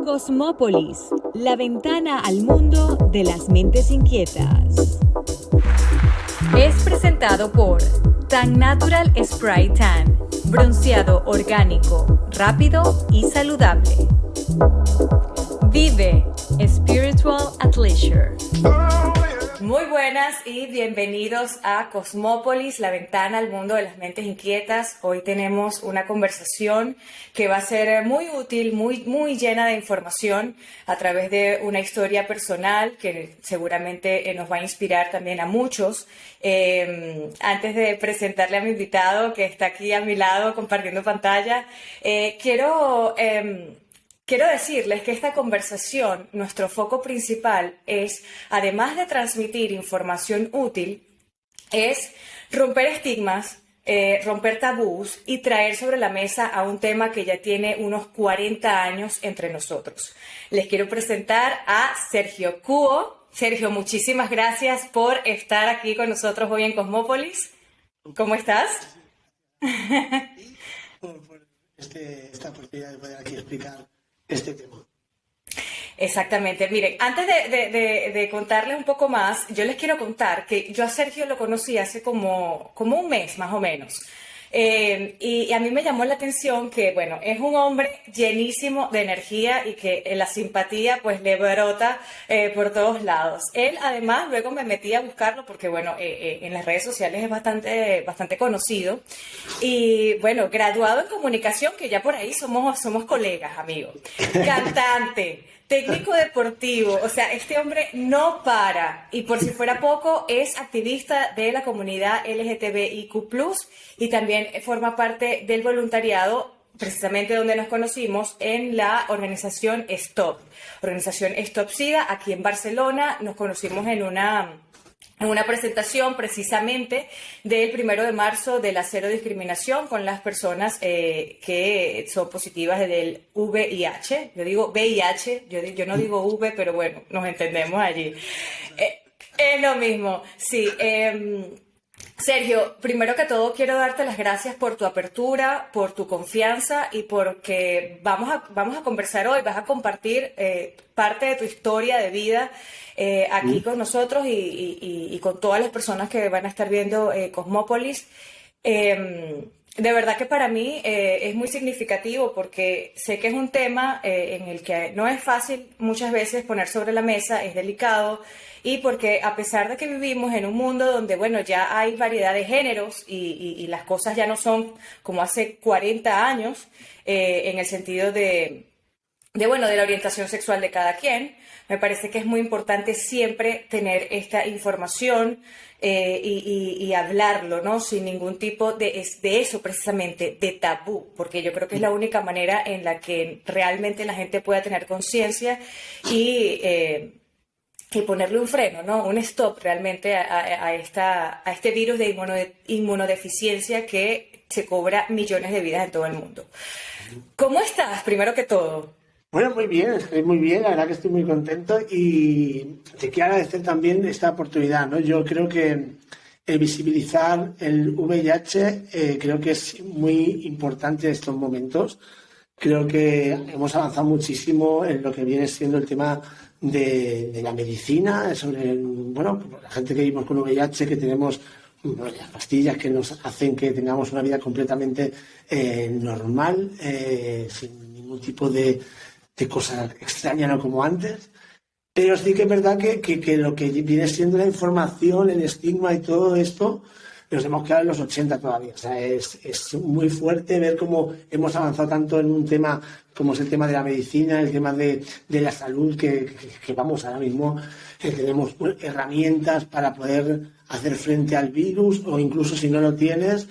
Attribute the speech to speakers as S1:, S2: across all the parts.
S1: Cosmópolis, la ventana al mundo de las mentes inquietas. Es presentado por Tan Natural Spray Tan, bronceado orgánico, rápido y saludable. Vive Spiritual at Leisure. Muy buenas y bienvenidos a Cosmópolis, la ventana al mundo de las mentes inquietas. Hoy tenemos una conversación que va a ser muy útil, muy llena de información a través de una historia personal que seguramente nos va a inspirar también a muchos. Antes de presentarle a mi invitado que está aquí a mi lado compartiendo pantalla, Quiero decirles que esta conversación, nuestro foco principal es, además de transmitir información útil, es romper estigmas, romper tabús y traer sobre la mesa a un tema que ya tiene unos 40 años entre nosotros. Les quiero presentar a Sergio Cuo. Sergio, muchísimas gracias por estar aquí con nosotros hoy en Cosmópolis. ¿Cómo estás?
S2: Por esta oportunidad de poder aquí explicar este tema.
S1: Exactamente. Miren, antes de contarles un poco más, yo les quiero contar que yo a Sergio lo conocí hace como un mes más o menos. Y a mí me llamó la atención que, bueno, es un hombre llenísimo de energía y que la simpatía pues le brota por todos lados. Él además luego me metí a buscarlo porque, bueno, en las redes sociales es bastante conocido. Y bueno, graduado en comunicación, que ya por ahí somos colegas, amigos. Cantante. Técnico deportivo, o sea, este hombre no para y por si fuera poco es activista de la comunidad LGTBIQ+, y también forma parte del voluntariado, precisamente donde nos conocimos, en la organización Stop SIDA, aquí en Barcelona. Nos conocimos en una presentación precisamente del 1 de marzo de la cero discriminación con las personas que son positivas del VIH. Yo digo VIH, yo no digo V, pero bueno, nos entendemos allí. Es lo mismo, sí. Sergio, primero que todo quiero darte las gracias por tu apertura, por tu confianza y porque vamos a conversar hoy, vas a compartir parte de tu historia de vida aquí con nosotros y con todas las personas que van a estar viendo Cosmópolis. De verdad que para mí es muy significativo porque sé que es un tema en el que no es fácil muchas veces poner sobre la mesa, es delicado, y porque a pesar de que vivimos en un mundo donde, bueno, ya hay variedad de géneros y las cosas ya no son como hace 40 años en el sentido de la orientación sexual de cada quien, me parece que es muy importante siempre tener esta información y hablarlo, ¿no? Sin ningún tipo de eso precisamente, de tabú, porque yo creo que es la única manera en la que realmente la gente pueda tener conciencia y ponerle un freno, ¿no? Un stop realmente a este virus de inmunodeficiencia que se cobra millones de vidas en todo el mundo. ¿Cómo estás, primero que todo?
S2: Bueno, muy bien, estoy muy bien, la verdad que estoy muy contento y te quiero agradecer también esta oportunidad, ¿no? Yo creo que el visibilizar el VIH creo que es muy importante en estos momentos. Creo que hemos avanzado muchísimo en lo que viene siendo el tema de la medicina, sobre, bueno, la gente que vivimos con VIH, que tenemos las pastillas que nos hacen que tengamos una vida completamente normal, sin ningún tipo de cosa extraña, no como antes. Pero sí que es verdad que lo que viene siendo la información, el estigma y todo esto, nos hemos quedado en los 80 todavía. O sea, es muy fuerte ver cómo hemos avanzado tanto en un tema como es el tema de la medicina, el tema de la salud, que vamos, ahora mismo tenemos herramientas para poder hacer frente al virus, o incluso si no lo tienes,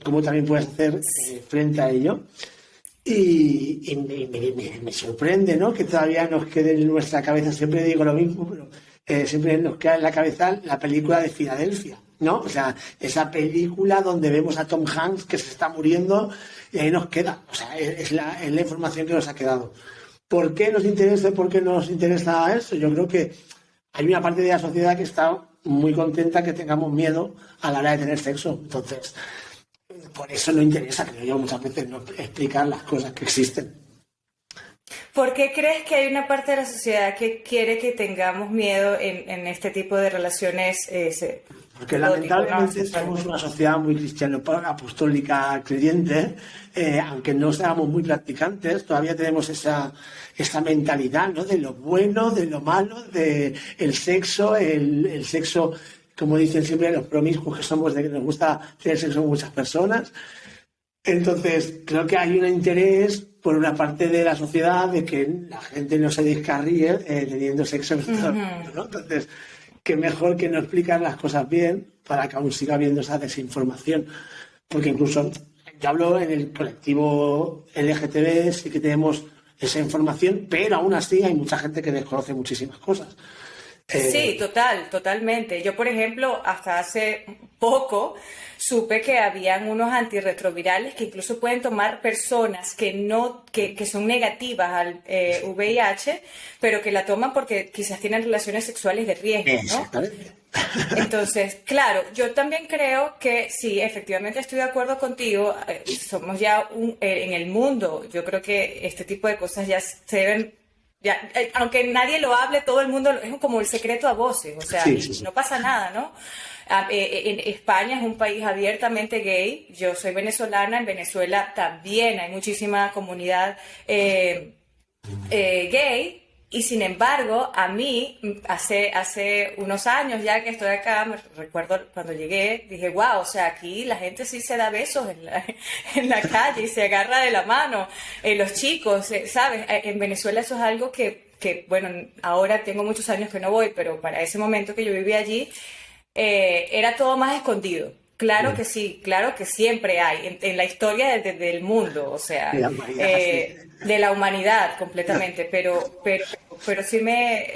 S2: cómo también puedes hacer frente a ello. Y me sorprende, ¿no?, que todavía nos quede en nuestra cabeza, siempre digo lo mismo, pero siempre nos queda en la cabeza la película de Filadelfia, ¿no? O sea, esa película donde vemos a Tom Hanks que se está muriendo y ahí nos queda. O sea, es la información que nos ha quedado. ¿Por qué nos interesa eso? Yo creo que hay una parte de la sociedad que está muy contenta que tengamos miedo a la hora de tener sexo. Entonces, por eso no interesa, creo yo, muchas veces no explicar las cosas que existen.
S1: ¿por qué crees que hay una parte de la sociedad que quiere que tengamos miedo en este tipo de relaciones
S2: Porque
S1: erótico, ¿no?
S2: lamentablemente somos una sociedad muy cristiano-apostólica creyente, aunque no seamos muy practicantes, todavía tenemos esa mentalidad, ¿no? De lo bueno, de lo malo, de el sexo, el sexo, como dicen siempre los promiscuos que somos, de que nos gusta tener sexo con muchas personas. Entonces, creo que hay un interés por una parte de la sociedad de que la gente no se descarríe teniendo sexo en todo el mundo, ¿no? Entonces, qué mejor que no explicar las cosas bien para que aún siga habiendo esa desinformación. Porque incluso, yo hablo en el colectivo LGTB, sí que tenemos esa información, pero aún así hay mucha gente que desconoce muchísimas cosas.
S1: Sí, totalmente. Yo, por ejemplo, hasta hace poco supe que habían unos antirretrovirales que incluso pueden tomar personas que son negativas al VIH, pero que la toman porque quizás tienen relaciones sexuales de riesgo, ¿no?
S2: Exactamente.
S1: Entonces, claro, yo también creo que sí, efectivamente estoy de acuerdo contigo. Somos ya en el mundo, yo creo que este tipo de cosas ya se deben. Ya, aunque nadie lo hable, todo el mundo es como el secreto a voces, o sea,
S2: Sí, sí, sí.
S1: no pasa nada, ¿no? En España es un país abiertamente gay, yo soy venezolana, en Venezuela también hay muchísima comunidad gay, y sin embargo, a mí, hace unos años ya que estoy acá, me recuerdo cuando llegué, dije, wow, o sea, aquí la gente sí se da besos en la calle y se agarra de la mano, los chicos, ¿sabes? En Venezuela eso es algo bueno, ahora tengo muchos años que no voy, pero para ese momento que yo vivía allí, era todo más escondido. Claro que sí, claro que siempre hay, en la historia del mundo, o sea,
S2: De la humanidad, sí.
S1: de la humanidad completamente, pero sí me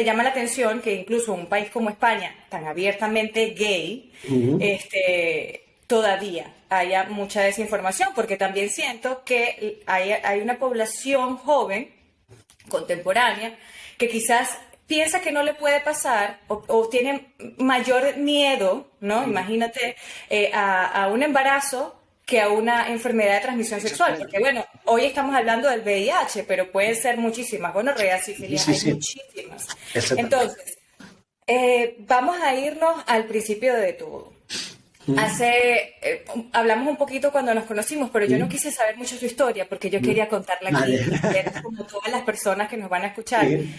S1: llama la atención que incluso un país como España, tan abiertamente gay, todavía haya mucha desinformación, porque también siento que hay una población joven, contemporánea, que quizás piensa que no le puede pasar o tiene mayor miedo, ¿no? Imagínate, a un embarazo que a una enfermedad de transmisión sexual, porque bueno, hoy estamos hablando del VIH, pero pueden ser muchísimas, gonorrea, sífilis,
S2: Sí,
S1: hay
S2: sí.
S1: muchísimas.
S2: Exactamente.
S1: Entonces, vamos a irnos al principio de todo. Hablamos un poquito cuando nos conocimos, pero yo no quise saber mucho su historia porque yo quería contarla aquí,
S2: Vale.
S1: y saber como todas las personas que nos van a escuchar.
S2: Sí.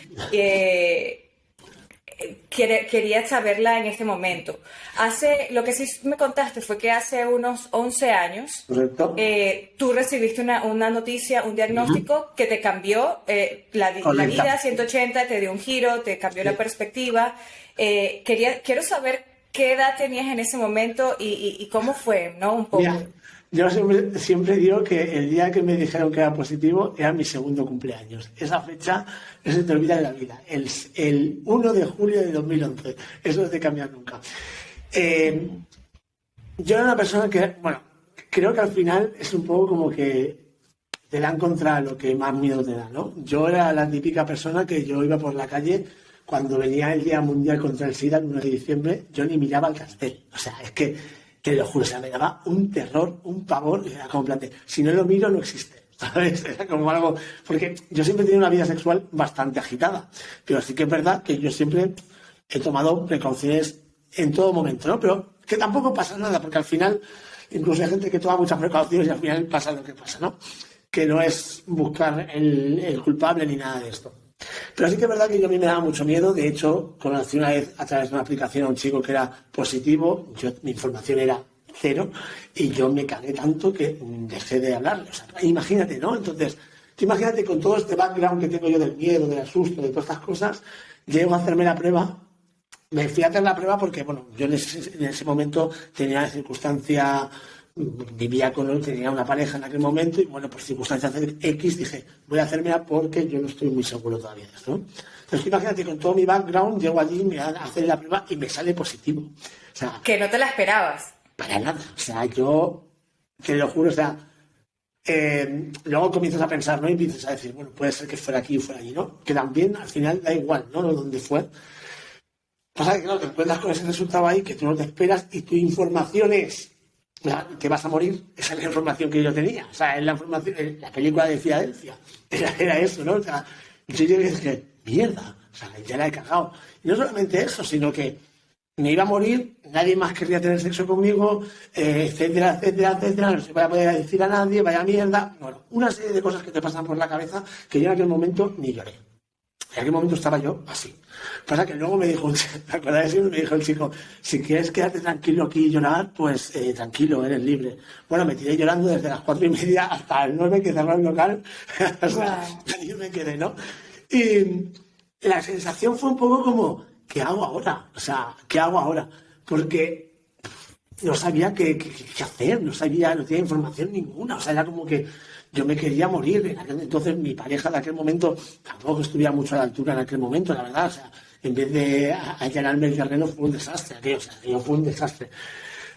S1: Quería saberla en este momento. Lo que sí me contaste fue que hace unos 11 años
S2: Correcto.
S1: tú recibiste una noticia, un diagnóstico que te cambió la
S2: Correcto.
S1: vida 180, te dio un giro, te cambió la perspectiva. Quiero saber qué edad tenías en ese momento y cómo fue, ¿no? Un poco.
S2: Mira, yo siempre digo que el día que me dijeron que era positivo era mi segundo cumpleaños. Esa fecha no se te olvida de la vida. El 1 de julio de 2011. Eso no es de cambiar nunca. Yo era una persona que, bueno, creo que al final es un poco como que te dan contra lo que más miedo te da, ¿no? Yo era la típica persona que yo iba por la calle cuando venía el Día Mundial contra el SIDA, el 1 de diciembre, yo ni miraba al cartel. O sea, es que, te lo juro, o sea, me daba un terror, un pavor, y era como en plan de, si no lo miro, no existe, ¿sabes? Era como algo... Porque yo siempre he tenido una vida sexual bastante agitada, pero sí que es verdad que yo siempre he tomado precauciones en todo momento, ¿no? Pero que tampoco pasa nada, porque al final, incluso hay gente que toma muchas precauciones y al final pasa lo que pasa, ¿no? Que no es buscar el culpable ni nada de esto. Pero sí que es verdad que yo a mí me daba mucho miedo. De hecho, conocí una vez a través de una aplicación a un chico que era positivo. Mi información era cero y yo me cagué tanto que dejé de hablarle. O sea, imagínate, ¿no? Entonces, tú imagínate con todo este background que tengo yo del miedo, del susto, de todas estas cosas, llego a hacerme la prueba. Me fui a hacer la prueba porque, bueno, yo en ese momento tenía la circunstancia... Vivía con él, tenía una pareja en aquel momento y bueno, por circunstancias X dije, voy a hacérmela porque yo no estoy muy seguro todavía de esto, ¿no? Entonces imagínate, con todo mi background, llego allí, me voy a hacer la prueba y me sale positivo. O sea,
S1: Que no te la esperabas.
S2: para nada. O sea, yo te lo juro, o sea, luego comienzas a pensar, ¿no? Y empiezas a decir, bueno, puede ser que fuera aquí o fuera allí, ¿no? Que también al final da igual, ¿no? Dónde fue. Pasa que claro, te encuentras con ese resultado ahí que tú no te esperas y tu información es te vas a morir, esa es la información que yo tenía. O sea, es la información, la película de Filadelfia, era eso, ¿no? O sea, yo dije, mierda, o sea, ya la he cagado. Y no solamente eso, sino que me iba a morir, nadie más querría tener sexo conmigo, etcétera, etcétera, etcétera, no se voy a poder decir a nadie, vaya mierda. Bueno, una serie de cosas que te pasan por la cabeza que yo en aquel momento ni lloré. En aquel momento estaba yo así. Pasa que luego me dijo, ¿te acuerdas? Me dijo el chico, si quieres quedarte tranquilo aquí y llorar, pues tranquilo, eres libre. Bueno, me tiré llorando desde las 4:30 hasta las 9 que cerró el local. O sea, ahí me quedé, ¿no? Y la sensación fue un poco como, ¿qué hago ahora? O sea, ¿qué hago ahora? Porque no sabía qué hacer, no tenía información ninguna. O sea, era como que yo me quería morir. Entonces mi pareja de aquel momento tampoco estuviera mucho a la altura en aquel momento, la verdad. O sea, en vez de allanarme el terreno fue un desastre aquello, o sea, aquello fue un desastre.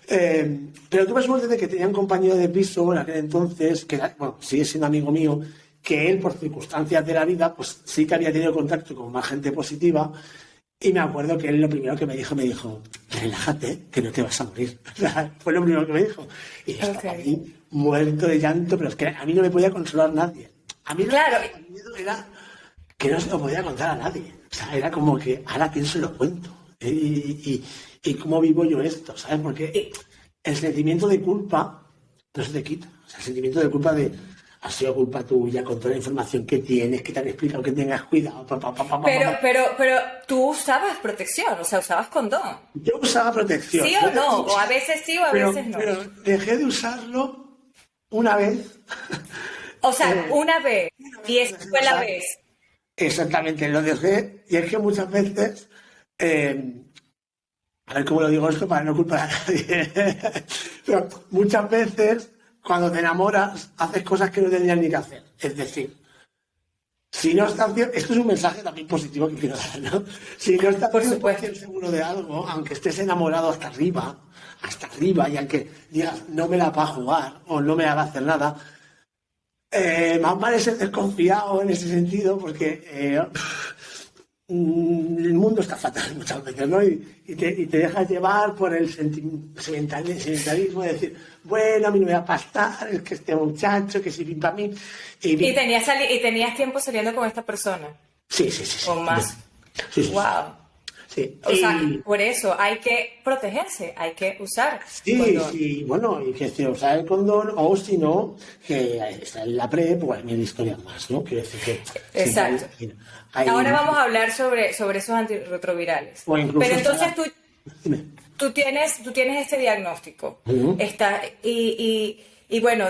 S2: Pero tuve suerte de que tenía un compañero de piso en aquel entonces, que era, bueno, sigue siendo amigo mío, que él, por circunstancias de la vida, pues sí que había tenido contacto con más gente positiva. Y me acuerdo que él lo primero que me dijo, relájate, que no te vas a morir. O sea, fue lo primero que me dijo. Y yo estaba ahí muerto de llanto, pero es que a mí no me podía consolar nadie. A mí el miedo era que no se lo podía contar a nadie. O sea, era como que, ahora quién se lo cuento. Y cómo vivo yo esto, ¿sabes? Porque el sentimiento de culpa no se te quita. O sea, el sentimiento de culpa ha sido culpa tuya con toda la información que tienes, que te han explicado que tengas cuidado.
S1: Pero tú usabas protección, o sea, usabas condón.
S2: Yo usaba protección.
S1: ¿Sí o no? O a veces sí o a veces no.
S2: Pero dejé de usarlo una vez.
S1: O sea, una vez. Y esa fue la vez.
S2: Exactamente, lo dejé. Y es que muchas veces... a ver cómo lo digo esto para no culpar a nadie. Pero muchas veces, cuando te enamoras, haces cosas que no tendrías ni que hacer. Es decir, si no estás bien, esto es un mensaje también positivo que quiero dar, ¿no? Si no estás 100% seguro de algo, aunque estés enamorado hasta arriba, y aunque digas, no me la va a jugar o no me la va a hacer nada, más vale ser desconfiado en ese sentido, porque el mundo está fatal muchas veces, ¿no? Y te dejas llevar por el sentimentalismo de decir, bueno, a mí no me va a pasar, es que este muchacho, que si pim para mí.
S1: ¿Y tenías tiempo saliendo con esta persona?
S2: Sí.
S1: ¿O más?
S2: Sí.
S1: Wow.
S2: Sí.
S1: O sea, por eso hay que protegerse, hay que usar condón.
S2: Sí, bueno, y que se usa el condón, o si no, que está en la PrEP, o hay mil historias más, ¿no? Quiero decir que...
S1: Exacto. Ahora vamos a hablar sobre esos antirretrovirales. Pero entonces tú tienes este diagnóstico. Y bueno,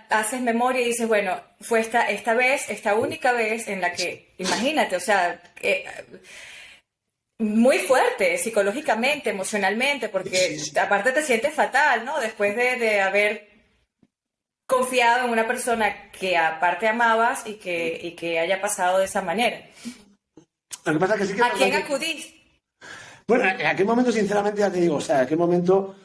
S1: haces memoria y dices, bueno, fue esta única vez en la que, imagínate, o sea... muy fuerte psicológicamente, emocionalmente, porque aparte te sientes fatal, ¿no? Después de haber confiado en una persona que aparte amabas y que haya pasado de esa manera.
S2: Lo que pasa es que sí que...
S1: ¿A quién acudís?
S2: Bueno, en aquel momento, sinceramente, ya te digo, o sea, en aquel momento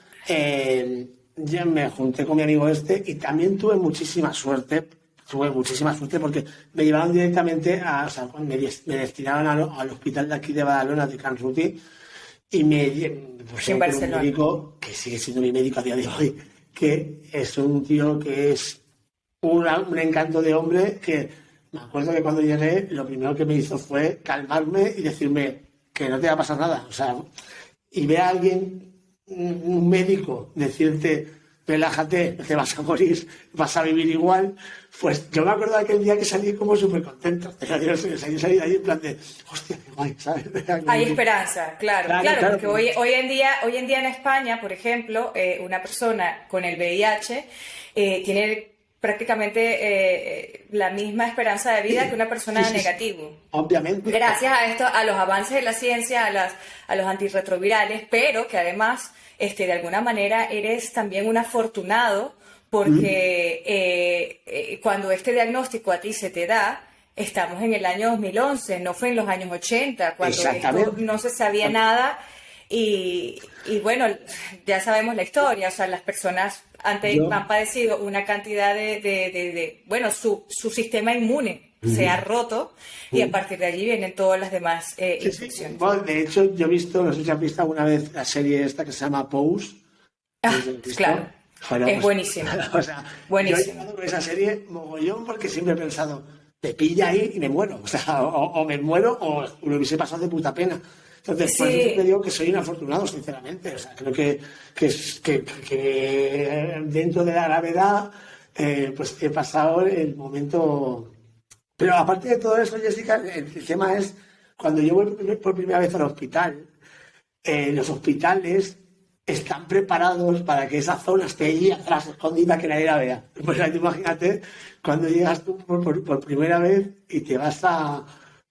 S2: ya me junté con mi amigo y también tuve muchísima suerte porque me llevaron directamente me destinaron al hospital de aquí de Badalona, de Can Ruti, y me pusieron con un médico que sigue siendo mi médico a día de hoy, que es un tío que es un encanto de hombre, que me acuerdo que cuando llegué lo primero que me hizo fue calmarme y decirme que no te va a pasar nada. O sea, y ver a alguien, un médico, decirte relájate, te vas a morir, vas a vivir igual. Pues yo me acuerdo de aquel día que salí como súper contento. Salí de ahí en plan de, hostia, qué guay, ¿sabes?
S1: Hay esperanza, claro, porque hoy en día en España, por ejemplo, una persona con el VIH tiene prácticamente la misma esperanza de vida que una persona negativo.
S2: Obviamente.
S1: Gracias a esto, a los avances de la ciencia, a los antirretrovirales, pero que además, de alguna manera, eres también un afortunado porque cuando este diagnóstico a ti se te da, estamos en el año 2011, no fue en los años 80, cuando esto no se sabía nada. Y bueno, ya sabemos la historia, o sea, las personas han padecido una cantidad bueno, su sistema inmune se ha roto y a partir de allí vienen todas las demás infecciones.
S2: Bueno, de hecho, yo he visto, no sé si has visto alguna vez la serie esta que se llama Pose, ¿No
S1: Ah,
S2: lo has visto?
S1: claro,
S2: Bueno,
S1: es
S2: pues,
S1: buenísimo,
S2: o sea, yo he
S1: buenísimo.
S2: llegado con esa serie mogollón porque siempre he pensado, te pilla ahí y me muero. O sea, o me muero o lo hubiese pasado de puta pena. Entonces, por eso siempre
S1: Sí,
S2: digo que soy un afortunado, sinceramente. O sea, creo que dentro de la gravedad, pues he pasado el momento. Pero aparte de todo eso, Jessica, el tema es cuando yo voy por primera vez al hospital, los hospitales están preparados para que esa zona esté allí atrás, escondida, que nadie la vea. Pues ahí tú imagínate cuando llegas tú por primera vez y te vas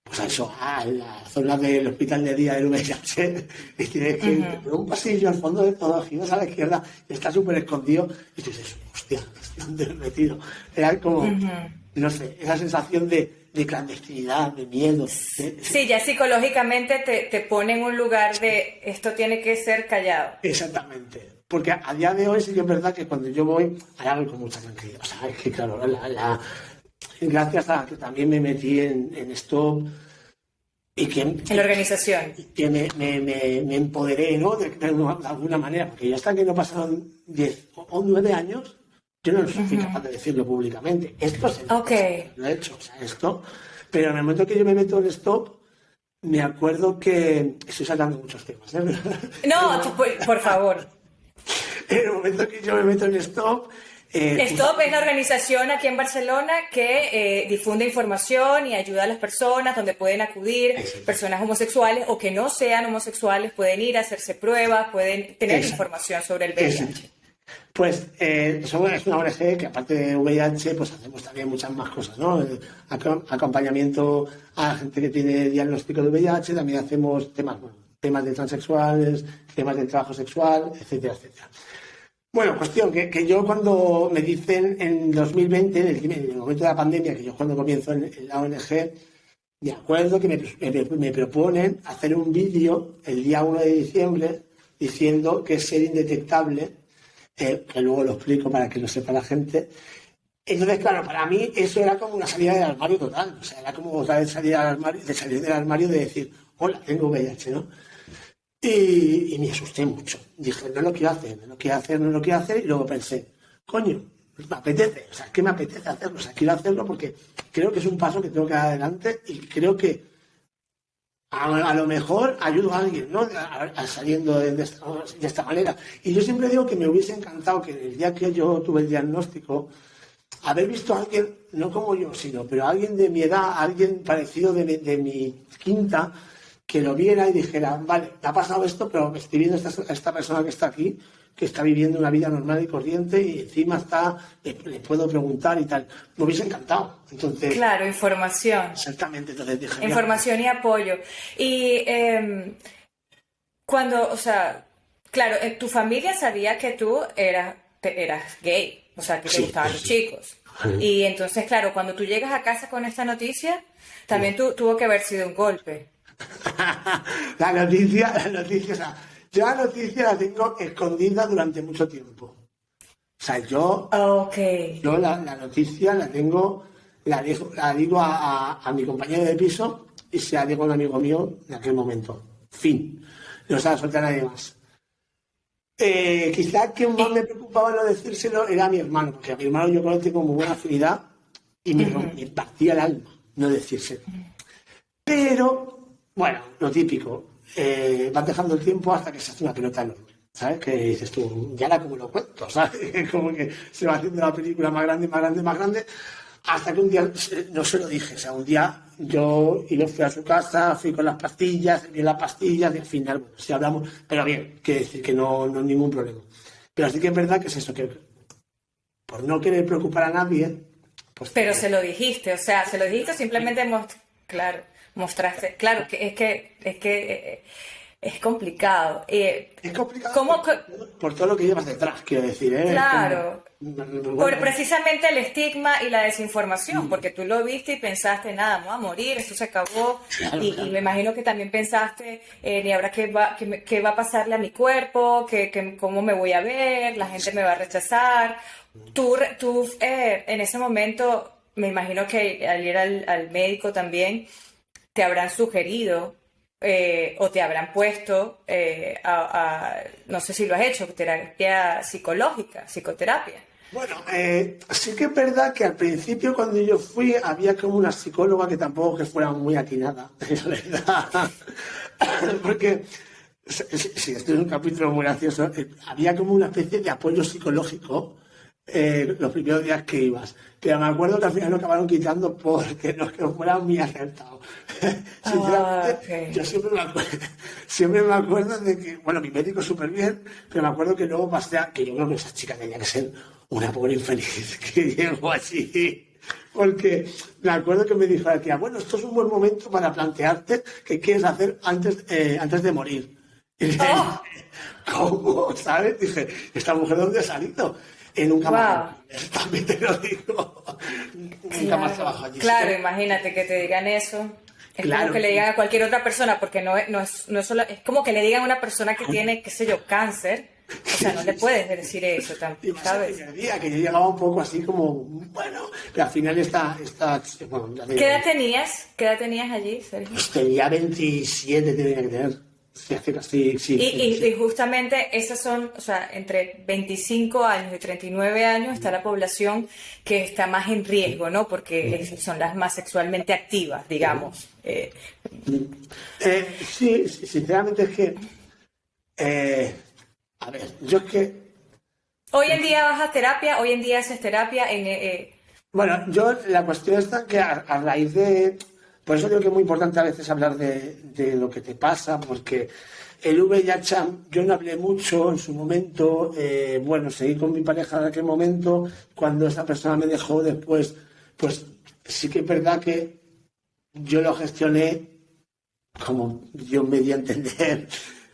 S2: pues a eso, a la zona del hospital de día del VIH y tienes que ir
S1: ujú,
S2: por un pasillo al fondo de todo, giras a la izquierda, y está súper escondido y tú dices, hostia, ¿dónde me he metido? Era como,
S1: ujú.
S2: no sé, esa sensación de clandestinidad, de miedo.
S1: Sí, ya psicológicamente te pone en un lugar de esto tiene que ser callado.
S2: Exactamente. Porque a día de hoy sí que es verdad que cuando yo voy, ahora voy con mucha tranquilidad. O sea, es que claro, gracias a que también me metí en Stop y
S1: En la organización.
S2: que me empoderé, ¿no? De alguna manera, porque ya hasta que no pasaron 10 o 9 años, yo no fui
S1: Ujú.
S2: capaz de decirlo públicamente. Esto
S1: Ok.
S2: lo he hecho, o sea, esto. Pero en el momento que yo me meto en Stop, me acuerdo que estoy sacando muchos temas, ¿eh?
S1: No,
S2: Pero,
S1: por favor.
S2: en el momento que yo me meto en Stop,
S1: Stop es la organización aquí en Barcelona que difunde información y ayuda a las personas donde pueden acudir personas homosexuales o que no sean homosexuales, pueden ir a hacerse pruebas, pueden tener
S2: exacto,
S1: información sobre el
S2: exacto.
S1: VIH.
S2: Pues somos es una ONG que aparte de VIH, pues hacemos también muchas más cosas, ¿no? Acompañamiento a la gente que tiene diagnóstico de VIH, también hacemos temas, bueno, temas de transexuales, temas de trabajo sexual, etcétera, etcétera. Bueno, cuestión que yo cuando me dicen en 2020, en el momento de la pandemia, que yo cuando comienzo en la ONG, me acuerdo que me proponen hacer un vídeo el día 1 de diciembre diciendo que es ser indetectable, que luego lo explico para que lo sepa la gente. Entonces, claro, para mí eso era como una salida del armario total. O sea, era como otra vez salir del armario de decir, hola, tengo VIH, ¿no? Y me asusté mucho. Dije, no lo quiero hacer, no lo quiero hacer, no lo quiero hacer. Y luego pensé, coño, me apetece. O sea, ¿qué me apetece hacerlo? O sea, quiero hacerlo porque creo que es un paso que tengo que dar adelante y creo que a lo mejor ayudo a alguien, ¿no? Saliendo de esta manera. Y yo siempre digo que me hubiese encantado que el día que yo tuve el diagnóstico, haber visto a alguien, no como yo, sino, pero a alguien de mi edad, alguien parecido de mi quinta, que lo viera y dijera, vale, me ha pasado esto, pero estoy viendo a esta persona que está aquí, que está viviendo una vida normal y corriente y encima le puedo preguntar y tal. Me hubiese encantado. Entonces,
S1: Claro, información.
S2: exactamente, entonces dije, mira,
S1: Información y apoyo. Y cuando, o sea, claro, tu familia sabía que tú eras gay, o sea, que te
S2: sí,
S1: gustaban
S2: eso
S1: los
S2: sí.
S1: chicos. Y entonces, claro, cuando tú llegas a casa con esta noticia, también tuvo que haber sido un golpe.
S2: La noticia, o sea, yo la noticia la tengo escondida durante mucho tiempo. O sea,
S1: Ok.
S2: yo la noticia la tengo, la digo a mi compañero de piso y se la digo a un amigo mío en aquel momento. Fin. No se la suelta a nadie más. Quizá que más me
S1: Y,
S2: preocupaba no decírselo era a mi hermano, porque a mi hermano yo con él tengo muy buena afinidad y me
S1: ujú.
S2: partía el alma no decírselo. Pero, bueno, lo típico, vas dejando el tiempo hasta que se hace una pelota enorme, ¿sabes? Que dices tú, ya era como lo cuento, ¿sabes? Como que se va haciendo la película más grande, más grande, más grande, hasta que un día no se lo dije, o sea, un día yo fui a su casa, fui con las pastillas, vi las pastillas y al final, bueno, sí hablamos, pero bien, quiere decir que no hay ningún problema. Pero sí que es verdad que es eso, que por no querer preocupar a nadie, pues
S1: Pero se lo dijiste, o sea, se lo dijiste o simplemente claro, mostraste, claro, que es complicado.
S2: es complicado
S1: ¿Cómo?
S2: por todo lo que llevas detrás, quiero decir, ¿eh? Es como,
S1: Claro, por
S2: bueno,
S1: precisamente el estigma y la desinformación, porque tú lo viste y pensaste, nada, me voy a morir, esto se acabó,
S2: claro,
S1: y
S2: claro.
S1: me imagino que también pensaste, ni ahora qué va a pasarle a mi cuerpo, cómo me voy a ver, la gente me va a rechazar. Tú en ese momento, me imagino que al ir al médico también, te habrán sugerido o te habrán puesto, no sé si lo has hecho, terapia psicológica, psicoterapia.
S2: Bueno, sí que es verdad que al principio cuando yo fui había como una psicóloga que tampoco que fuera muy atinada, la verdad. Porque, sí, esto es un capítulo muy gracioso, había como una especie de apoyo psicológico los primeros días que ibas. Pero me acuerdo que al final lo acabaron quitando porque no es que fuera muy acertado. Sinceramente,
S1: Ok.
S2: yo siempre me acuerdo de que, bueno, mi médico súper bien, pero me acuerdo que luego pasé a, que yo creo que esa chica tenía que ser una pobre infeliz que llegó así. Porque me acuerdo que me dijo que, bueno, esto es un buen momento para plantearte qué quieres hacer antes de morir. Y le dije,
S1: Oh,
S2: ¿cómo? ¿Sabes? Dije, ¿esta mujer dónde ha salido? Nunca más
S1: wow.
S2: volví. También te lo digo. Nunca más
S1: Claro,
S2: trabajo allí. Sí
S1: claro,
S2: que,
S1: imagínate que te digan eso. Es como que
S2: claro,
S1: le digan a cualquier otra persona, porque no es solo, es como que le digan a una persona que tiene, qué sé yo, cáncer. O sea, no le puedes decir eso,
S2: y más el
S1: ¿sabes?
S2: primer día, que yo llegaba un poco así como, bueno, pero al final bueno, ya te
S1: ¿Qué
S2: digo,
S1: edad tenías? ¿Qué edad tenías allí, Sergio?
S2: pues tenía 27, tenía que tener. Sí, sí, sí,
S1: Y,
S2: sí,
S1: y,
S2: sí.
S1: y justamente esas son, o sea, entre 25 años y 39 años está la población que está más en riesgo, ¿no? Porque son las más sexualmente activas, digamos.
S2: Sí, sinceramente es que, eh, a ver, yo es que
S1: Hoy en día vas a terapia, hoy en día haces terapia
S2: bueno, yo la cuestión está que a raíz de... Por eso digo que es muy importante a veces hablar de lo que te pasa, porque el VIH, yo no hablé mucho en su momento, bueno, seguí con mi pareja en aquel momento, cuando esa persona me dejó después, pues sí que es verdad que yo lo gestioné como yo me di a entender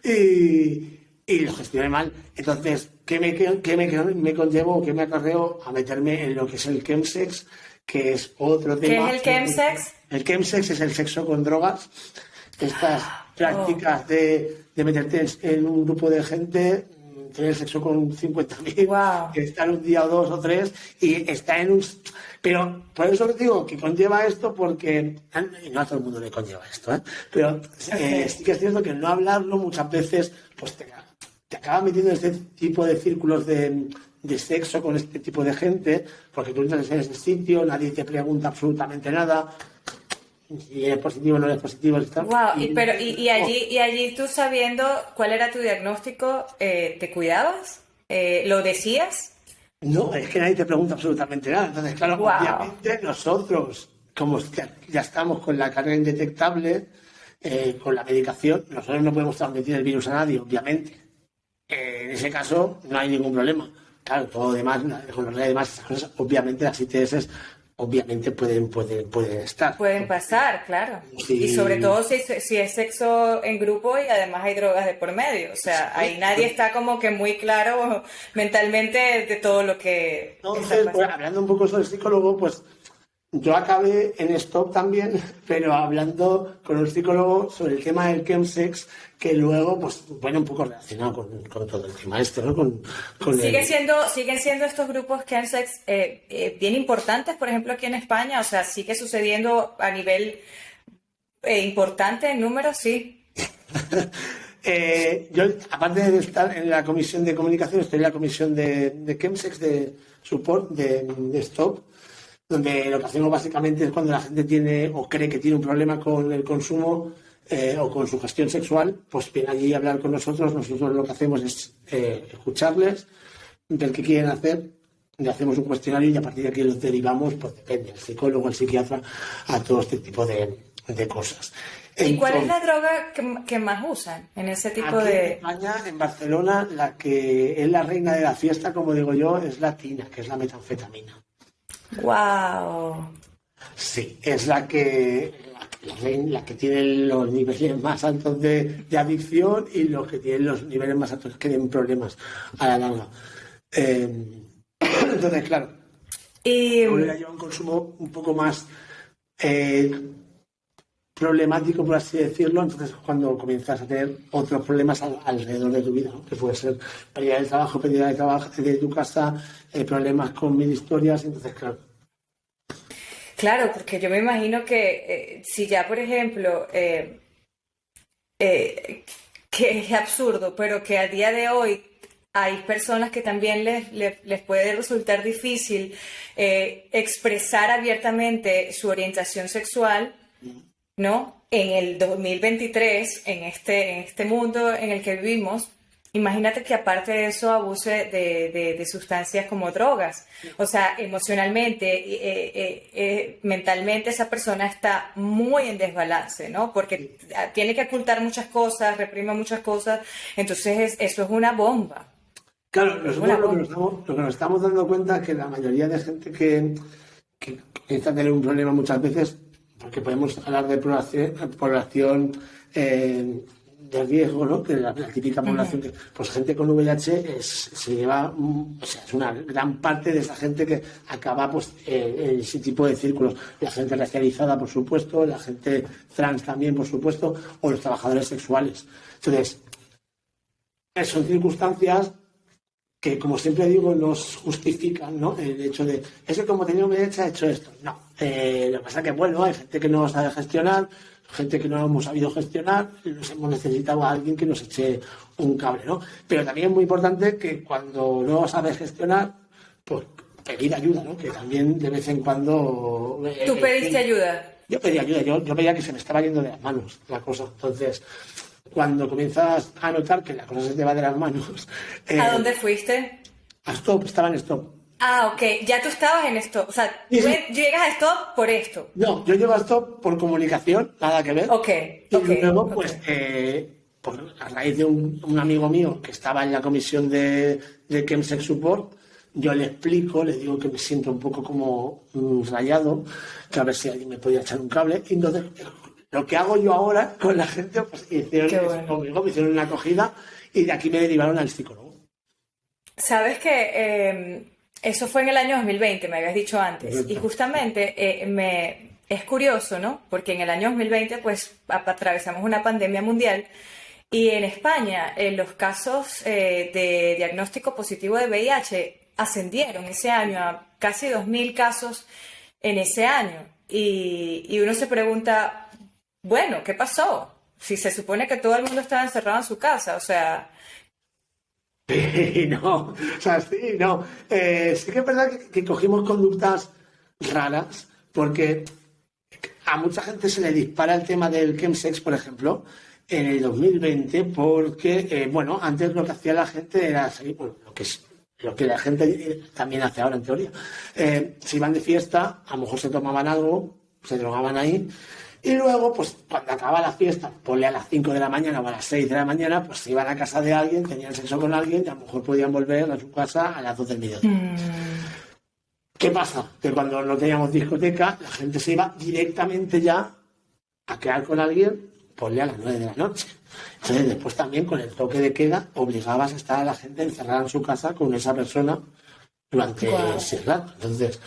S2: y lo gestioné mal. Entonces, ¿qué me conllevó, qué me acarreó a meterme en lo que es el chemsex, que es otro
S1: ¿qué es
S2: tema?
S1: el chemsex?
S2: El chemsex es el sexo con drogas, estas
S1: Oh,
S2: prácticas de meterte en un grupo de gente, tener sexo con 50.000,
S1: wow.
S2: estar un día o dos o tres y está en un... Pero por eso les digo que conlleva esto porque, y no a todo el mundo le conlleva esto, ¿eh? Pero
S1: Okay.
S2: sí que es cierto que no hablarlo muchas veces pues te acaba metiendo en este tipo de círculos de sexo con este tipo de gente, porque tú entras en ese sitio, nadie te pregunta absolutamente nada, si es positivo o no es positivo,
S1: Wow,
S2: y,
S1: pero y allí tú sabiendo cuál era tu diagnóstico, ¿te cuidabas? ¿Lo decías?
S2: no, es que nadie te pregunta absolutamente nada. Entonces, claro,
S1: Wow.
S2: obviamente nosotros, como ya estamos con la carga indetectable, con la medicación, nosotros no podemos transmitir el virus a nadie, obviamente. En ese caso no hay ningún problema. Claro, todo lo demás, con los demás, esas cosas, obviamente las ITS obviamente pueden estar.
S1: Pueden pasar, claro. Y sobre
S2: Sí,
S1: todo si es sexo en grupo y además hay drogas de por medio. O sea, ahí nadie está como que muy claro mentalmente de todo lo que está
S2: entonces, pues,
S1: pasando.
S2: hablando un poco sobre el psicólogo, pues yo acabé en Stop también, pero hablando con un psicólogo sobre el tema del chemsex, que luego, pues, bueno, un poco relacionado con todo el tema este, ¿no? Con el...
S1: Siguen siendo estos grupos chemsex bien importantes, por ejemplo, aquí en España. O sea, sigue sucediendo a nivel importante en números, sí.
S2: Yo, aparte de estar en la comisión de comunicación, estoy en la comisión de chemsex, de support, de Stop, donde lo que hacemos básicamente es cuando la gente tiene o cree que tiene un problema con el consumo o con su gestión sexual, pues viene allí a hablar con nosotros. Nosotros lo que hacemos es escucharles, ver qué quieren hacer, le hacemos un cuestionario y a partir de aquí los derivamos, pues depende, el psicólogo, el psiquiatra, a todo este tipo de cosas.
S1: ¿Y cuál es
S2: Entonces,
S1: la droga que más usan en ese tipo
S2: aquí en
S1: de...
S2: España, en Barcelona, la que es la reina de la fiesta, como digo yo, es la tina, que es la metanfetamina.
S1: Wow.
S2: Sí, es la que tiene los niveles más altos de adicción y los que tienen los niveles más altos que tienen problemas a la larga. Entonces, claro,
S1: Y
S2: luego ya lleva un consumo un poco más eh, problemático, por así decirlo. Entonces, cuando comienzas a tener otros problemas alrededor de tu vida, ¿no? Que puede ser pérdida del trabajo, pérdida de trabajo de tu casa, problemas con mil historias. Entonces, claro.
S1: claro, porque yo me imagino que si ya, por ejemplo, que es absurdo, pero que a día de hoy hay personas que también les puede resultar difícil expresar abiertamente su orientación sexual, ¿no? En el 2023, en este mundo en el que vivimos, imagínate que aparte de eso abuse de sustancias como drogas. O sea, emocionalmente, mentalmente esa persona está muy en desbalance, ¿no? Porque tiene que ocultar muchas cosas, reprime muchas cosas, entonces eso es una bomba.
S2: Claro,
S1: Es una
S2: nosotros
S1: bomba.
S2: lo que nos estamos dando cuenta es que la mayoría de gente que empieza a tener un problema muchas veces, porque podemos hablar de población de riesgo, ¿no? Que la típica población,
S1: Ujú.
S2: pues gente con VIH se lleva, o sea, es una gran parte de esa gente que acaba pues en ese tipo de círculos. La gente racializada, por supuesto, la gente trans también, por supuesto, o los trabajadores sexuales. Entonces, son circunstancias que, como siempre digo, nos justifican, ¿no? El hecho de, es que como tenía VIH ha hecho esto. No. Lo que pasa es que, bueno, hay gente que no sabe gestionar, gente que no hemos sabido gestionar, y nos hemos necesitado a alguien que nos eche un cable, ¿no? Pero también es muy importante que cuando no sabes gestionar, pues pedir ayuda, ¿no? Que también de vez en cuando...
S1: ¿Tú pediste ayuda?
S2: Yo pedí ayuda, yo veía que se me estaba yendo de las manos la cosa. Entonces, cuando comienzas a notar que la cosa se te va de las manos,
S1: ¿A dónde fuiste?
S2: a stop, estaba en stop.
S1: Ah, ok, ya tú estabas en esto. O sea,
S2: Sí,
S1: tú
S2: sí.
S1: llegas a esto por esto.
S2: No, yo llego a stop por comunicación, nada que ver.
S1: Ok,
S2: Y
S1: ok,
S2: luego,
S1: ok.
S2: pues, a raíz de un amigo mío que estaba en la comisión de Chemsex Support, yo le explico, le digo que me siento un poco como rayado, que a ver si alguien me podía echar un cable. Y entonces, lo que hago yo ahora con la gente, pues hicieron
S1: Qué
S2: eso
S1: bueno.
S2: conmigo, me hicieron una acogida y de aquí me derivaron al psicólogo.
S1: Sabes que eso fue en el año 2020, me habías dicho antes. Y
S2: Correcto.
S1: justamente es curioso, ¿no? Porque en el año 2020, pues, atravesamos una pandemia mundial. Y en España, los casos de diagnóstico positivo de VIH ascendieron ese año a casi 2.000 casos en ese año. Y uno se pregunta, bueno, ¿qué pasó? Si se supone que todo el mundo estaba encerrado en su casa, o sea,
S2: Sí, no, o sea, sí, no. Sí que es verdad que cogimos conductas raras, porque a mucha gente se le dispara el tema del chemsex, por ejemplo, en el 2020, porque, bueno, antes lo que hacía la gente era seguir, bueno, lo que la gente también hace ahora en teoría. Se iban de fiesta, a lo mejor se tomaban algo, se drogaban ahí, y luego, pues cuando acababa la fiesta, ponle a las 5 de la mañana o a las 6 de la mañana, pues se iban a casa de alguien, tenían sexo con alguien y a lo mejor podían volver a su casa a las 12 del mediodía. ¿Qué pasa? Que cuando no teníamos discoteca, la gente se iba directamente ya a quedar con alguien, ponle a las 9 de la noche. Entonces, después también con el toque de queda, obligabas a estar a la gente encerrada en su casa con esa persona durante
S1: wow.
S2: ese rato. Entonces,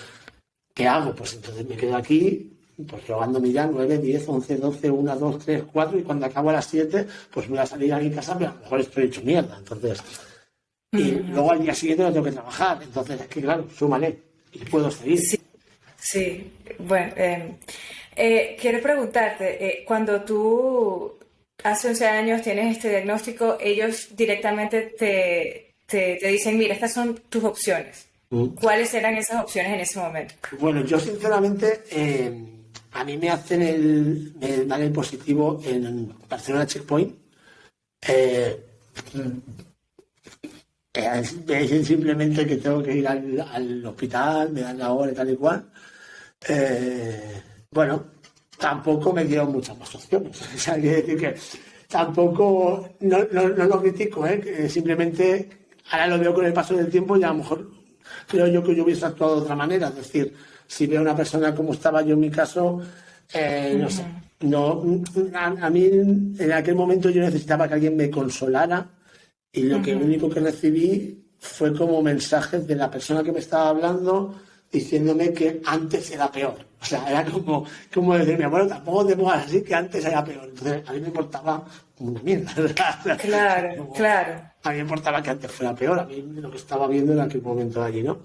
S2: ¿qué hago? Pues entonces me quedo aquí, pues robándome ya 9, 10, 11, 12, 1, 2, 3, 4, y cuando acabo a las 7, pues voy a salir a mi casa, pero a lo mejor estoy hecho mierda. Entonces, y luego al día siguiente no tengo que trabajar. Entonces, es que claro, súmale y puedo seguir.
S1: Sí, sí. Bueno, quiero preguntarte, cuando tú hace 11 años tienes este diagnóstico, ellos directamente te dicen, mira, estas son tus opciones.
S2: Mm.
S1: ¿Cuáles eran esas opciones en ese momento?
S2: Bueno, yo sinceramente, a mí me dan el positivo en Barcelona Checkpoint. Eh, me dicen simplemente que tengo que ir al hospital, me dan la hora y tal y cual. Bueno, tampoco me dieron muchas más opciones. O sea, quiere decir que tampoco, no lo critico, que simplemente ahora lo veo con el paso del tiempo y a lo mejor creo yo que yo hubiese actuado de otra manera. Es decir, si veo a una persona como estaba yo en mi caso, no sé. No, a mí en aquel momento yo necesitaba que alguien me consolara y lo que único que recibí fue como mensajes de la persona que me estaba hablando diciéndome que antes era peor. O sea, era como decirme, bueno, tampoco te pongas así, que antes era peor. Entonces, a mí me importaba una mierda.
S1: Claro, claro.
S2: A mí me importaba que antes fuera peor, a mí lo que estaba viendo en aquel momento de allí, ¿no?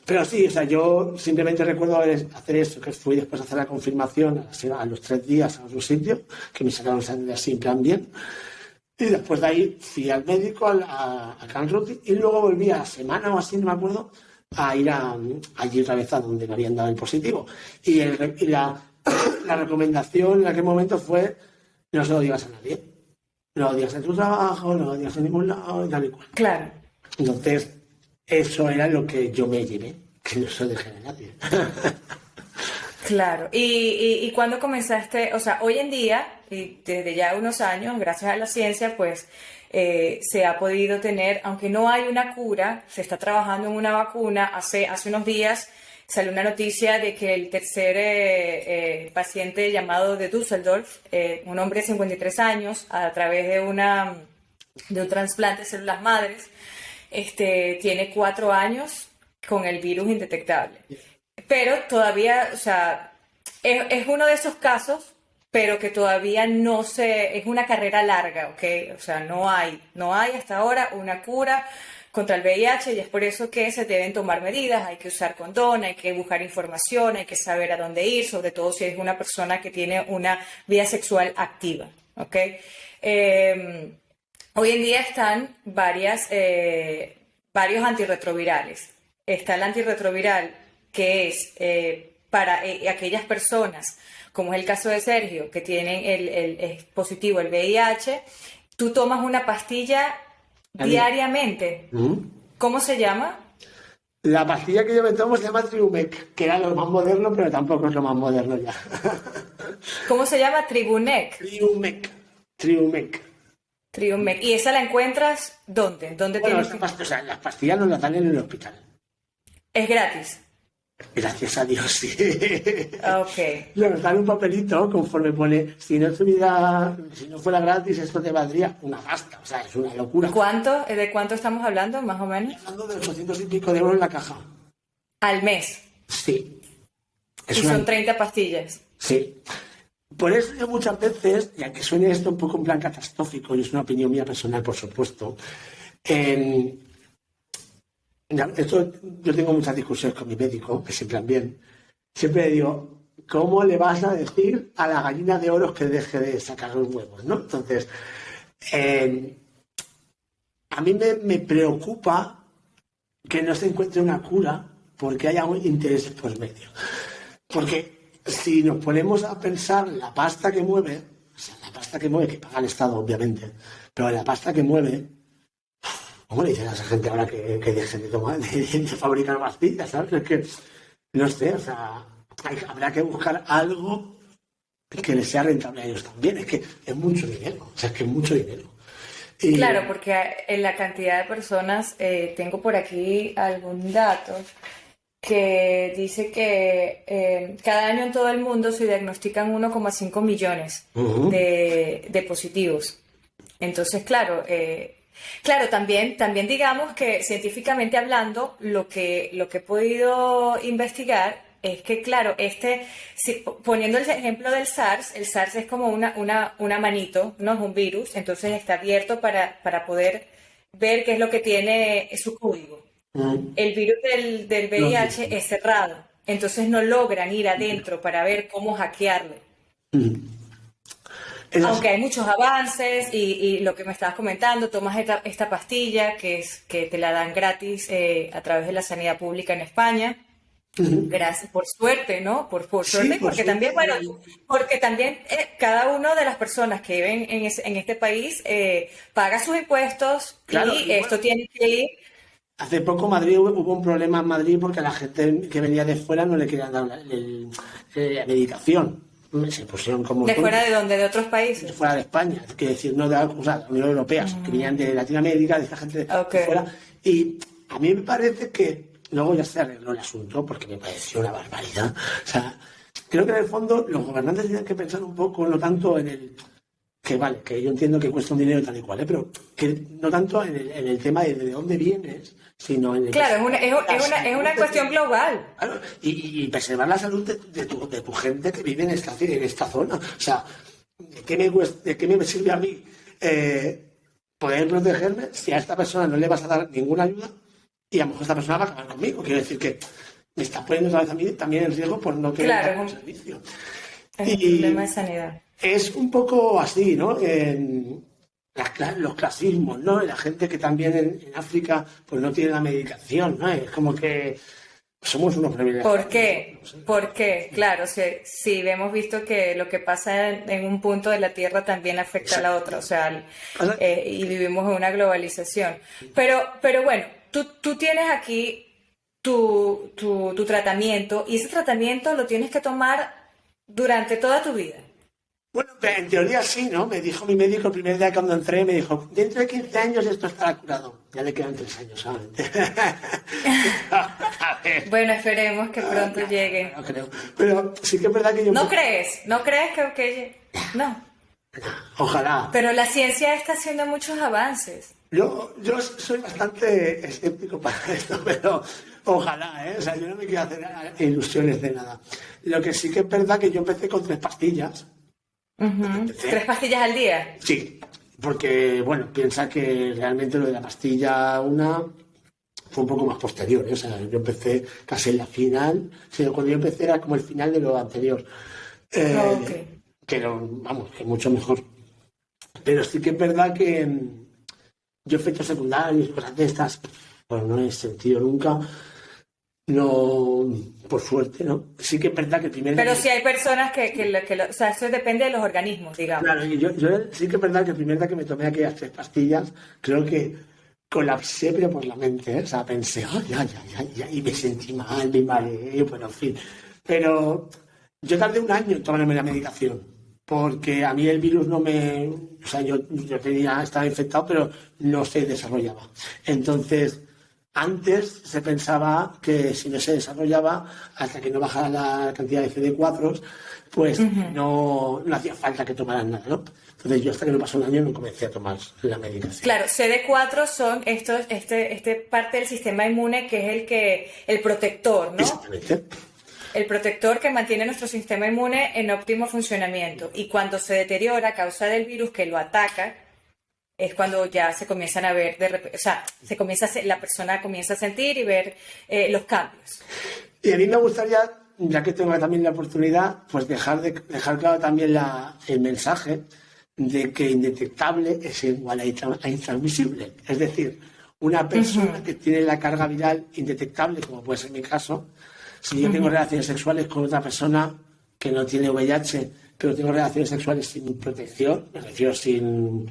S2: Pero sí, o sea, yo simplemente recuerdo hacer eso, que fui después a hacer la confirmación a los 3 días a otro sitio, que me sacaron sangre así en plan bien. Y después de ahí fui al médico, a Can Ruti, y luego volví a la semana o así, no me acuerdo, a ir allí otra vez a donde me habían dado el positivo. Y la recomendación en aquel momento fue: no se lo digas a nadie. No lo digas en tu trabajo, no lo digas en ningún lado, y tal y cual.
S1: Claro.
S2: Entonces, eso era lo que yo me llevé, que no se lo dejé a nadie.
S1: Claro. ¿Y cuándo comenzaste? O sea, hoy en día, y desde ya unos años, gracias a la ciencia, pues se ha podido tener, aunque no hay una cura, se está trabajando en una vacuna. Hace unos días salió una noticia de que el tercer paciente llamado de Düsseldorf, un hombre de 53 años, a través de un trasplante de células madres, tiene 4 años con el virus indetectable. Pero todavía, o sea, es uno de esos casos, pero que todavía es una carrera larga, ¿ok? O sea, no hay hasta ahora una cura contra el VIH, y es por eso que se deben tomar medidas. Hay que usar condón, hay que buscar información, hay que saber a dónde ir, sobre todo si es una persona que tiene una vida sexual activa, ¿ok? Hoy en día están varios antirretrovirales. Está el antirretroviral que es para aquellas personas, como es el caso de Sergio, que tienen es positivo el VIH. Tú tomas una pastilla diariamente. ¿Cómo se llama?
S2: La pastilla que yo me tomo se llama Triumec, que era lo más moderno, pero tampoco es lo más moderno ya.
S1: ¿Cómo se llama? Tribunec.
S2: Triumec.
S1: ¿Y esa la encuentras dónde? ¿Dónde
S2: Bueno,
S1: tienes?
S2: o sea, las pastillas nos las dan en el hospital.
S1: Es gratis.
S2: Gracias a Dios, sí.
S1: Ok.
S2: Nos dan un papelito conforme pone: si no fuera gratis, esto te valdría una pasta. O sea, es una locura.
S1: ¿De cuánto estamos hablando, más o menos?
S2: Hablando de 800 y pico de euros en la caja.
S1: Al mes.
S2: Sí.
S1: Y son 30 pastillas.
S2: Sí. Por eso yo muchas veces, y aunque suene esto un poco en plan catastrófico, y es una opinión mía personal, por supuesto, yo tengo muchas discusiones con mi médico, que siempre bien. Siempre le digo: ¿cómo le vas a decir a la gallina de oro que deje de sacar los huevos, ¿no? Entonces, a mí me preocupa que no se encuentre una cura porque haya intereses por medio. Porque si nos ponemos a pensar la pasta que mueve, o sea, la pasta que mueve, que paga el Estado, obviamente, pero la pasta que mueve, ¿cómo le dicen a esa gente ahora que dejen de fabricar pastillas, ¿sabes? Es que, no sé, o sea, habrá que buscar algo que les sea rentable a ellos también. Es que es mucho dinero, o sea, es que es mucho dinero.
S1: Claro, porque en la cantidad de personas, tengo por aquí algún dato que dice que cada año en todo el mundo se diagnostican 1,5 millones de positivos. Entonces, claro, también digamos que científicamente hablando, lo que he podido investigar es que, claro, poniendo el ejemplo del SARS, el SARS es como una manito, no es un virus, entonces está abierto para poder ver qué es lo que tiene su código. El virus del VIH es cerrado, entonces no logran ir adentro para ver cómo hackearlo. Aunque hay muchos avances y lo que me estabas comentando, tomas esta pastilla que te la dan gratis a través de la sanidad pública en España. Gracias, por suerte, ¿no? Por suerte,
S2: Sí,
S1: porque también, bueno, porque también cada una de las personas que viven en este país paga sus impuestos,
S2: claro,
S1: y esto tiene que ir.
S2: Hace poco hubo un problema en Madrid porque a la gente que venía de fuera no le querían dar la medicación. Se pusieron como...
S1: ¿De fuera de dónde? ¿De otros países?
S2: De fuera de España, es decir, no de la Unión Europea, que venían de Latinoamérica, de esta gente de fuera. Y a mí me parece que luego ya se arregló el asunto porque me pareció una barbaridad. O sea, creo que en el fondo los gobernantes tienen que pensar un poco, no tanto en el... Que vale, que yo entiendo que cuesta un dinero tal y cual, pero que no tanto en el tema de dónde vienes, sino en el...
S1: Claro, es una cuestión global.
S2: Claro, y preservar la salud de tu gente que vive en esta zona. O sea, ¿de qué me sirve a mí poder protegerme si a esta persona no le vas a dar ninguna ayuda? y a lo mejor esta persona va a acabar conmigo. Quiero decir que me está poniendo otra vez a mí también en riesgo por no querer dar un servicio.
S1: Es un problema de sanidad.
S2: Es un poco así, ¿no? Los clasismos, ¿no? La gente que también en África pues no tiene la medicación, ¿no? Es como que somos unos privilegiados.
S1: ¿Por qué? ¿Por qué? Claro, sí, hemos visto que lo que pasa en un punto de la Tierra también afecta a la otra, o sea, y vivimos en una globalización. Pero bueno, tú tienes aquí tu tratamiento, y ese tratamiento lo tienes que tomar durante toda tu vida.
S2: Bueno, en teoría sí, ¿no? Me dijo mi médico el primer día cuando entré, me dijo, dentro de 15 años esto estará curado. Ya le quedan 3 años solamente.
S1: Bueno, esperemos que pronto llegue.
S2: No creo. Pero sí que es verdad que yo...
S1: ¿No crees? ¿No crees que no?
S2: Ojalá.
S1: Pero la ciencia está haciendo muchos avances.
S2: Yo soy bastante escéptico para esto, pero ojalá, ¿eh? O sea, yo no me quiero hacer ilusiones de nada. Lo que sí que es verdad que yo empecé con 3 pastillas.
S1: ¿3 pastillas al día?
S2: Sí, porque, bueno, piensa que realmente lo de la pastilla una fue un poco más posterior, ¿eh? O sea, yo empecé casi en la final, o sea, cuando yo empecé era como el final de lo anterior.
S1: Okay.
S2: Vamos, que mucho mejor. Pero sí que es verdad que yo efectos secundarios y cosas de estas, pues no he sentido nunca. No, por suerte, ¿no? Sí que es verdad que el primer...
S1: Pero sí hay personas o sea, eso depende de los organismos, digamos.
S2: Claro, y yo sí que es verdad que el primer día que me tomé aquellas 3 pastillas, creo que colapsé, pero por la mente, ¿eh? O sea, pensé, ya, y me sentí mal, me mareé, bueno, en fin. Pero yo tardé 1 año en tomarme la medicación, porque a mí el virus no me... O sea, yo estaba infectado, pero no se desarrollaba. Entonces... Antes se pensaba que si no se desarrollaba, hasta que no bajara la cantidad de CD4, pues no hacía falta que tomaran nada, ¿no? Entonces yo hasta que no pasó 1 año no comencé a tomar la medicación.
S1: Claro, CD4 son este parte del sistema inmune que es el protector, ¿no?
S2: Exactamente.
S1: El protector que mantiene nuestro sistema inmune en óptimo funcionamiento. Y cuando se deteriora a causa del virus que lo ataca, es cuando ya se comienzan a ver, o sea, la persona comienza a sentir y ver los cambios.
S2: Y a mí me gustaría, ya que tengo también la oportunidad, pues dejar claro también el mensaje de que indetectable es igual a intransmisible. Es decir, una persona que tiene la carga viral indetectable, como puede ser mi caso, si yo tengo relaciones sexuales con otra persona que no tiene VIH, pero tengo relaciones sexuales sin protección, me refiero sin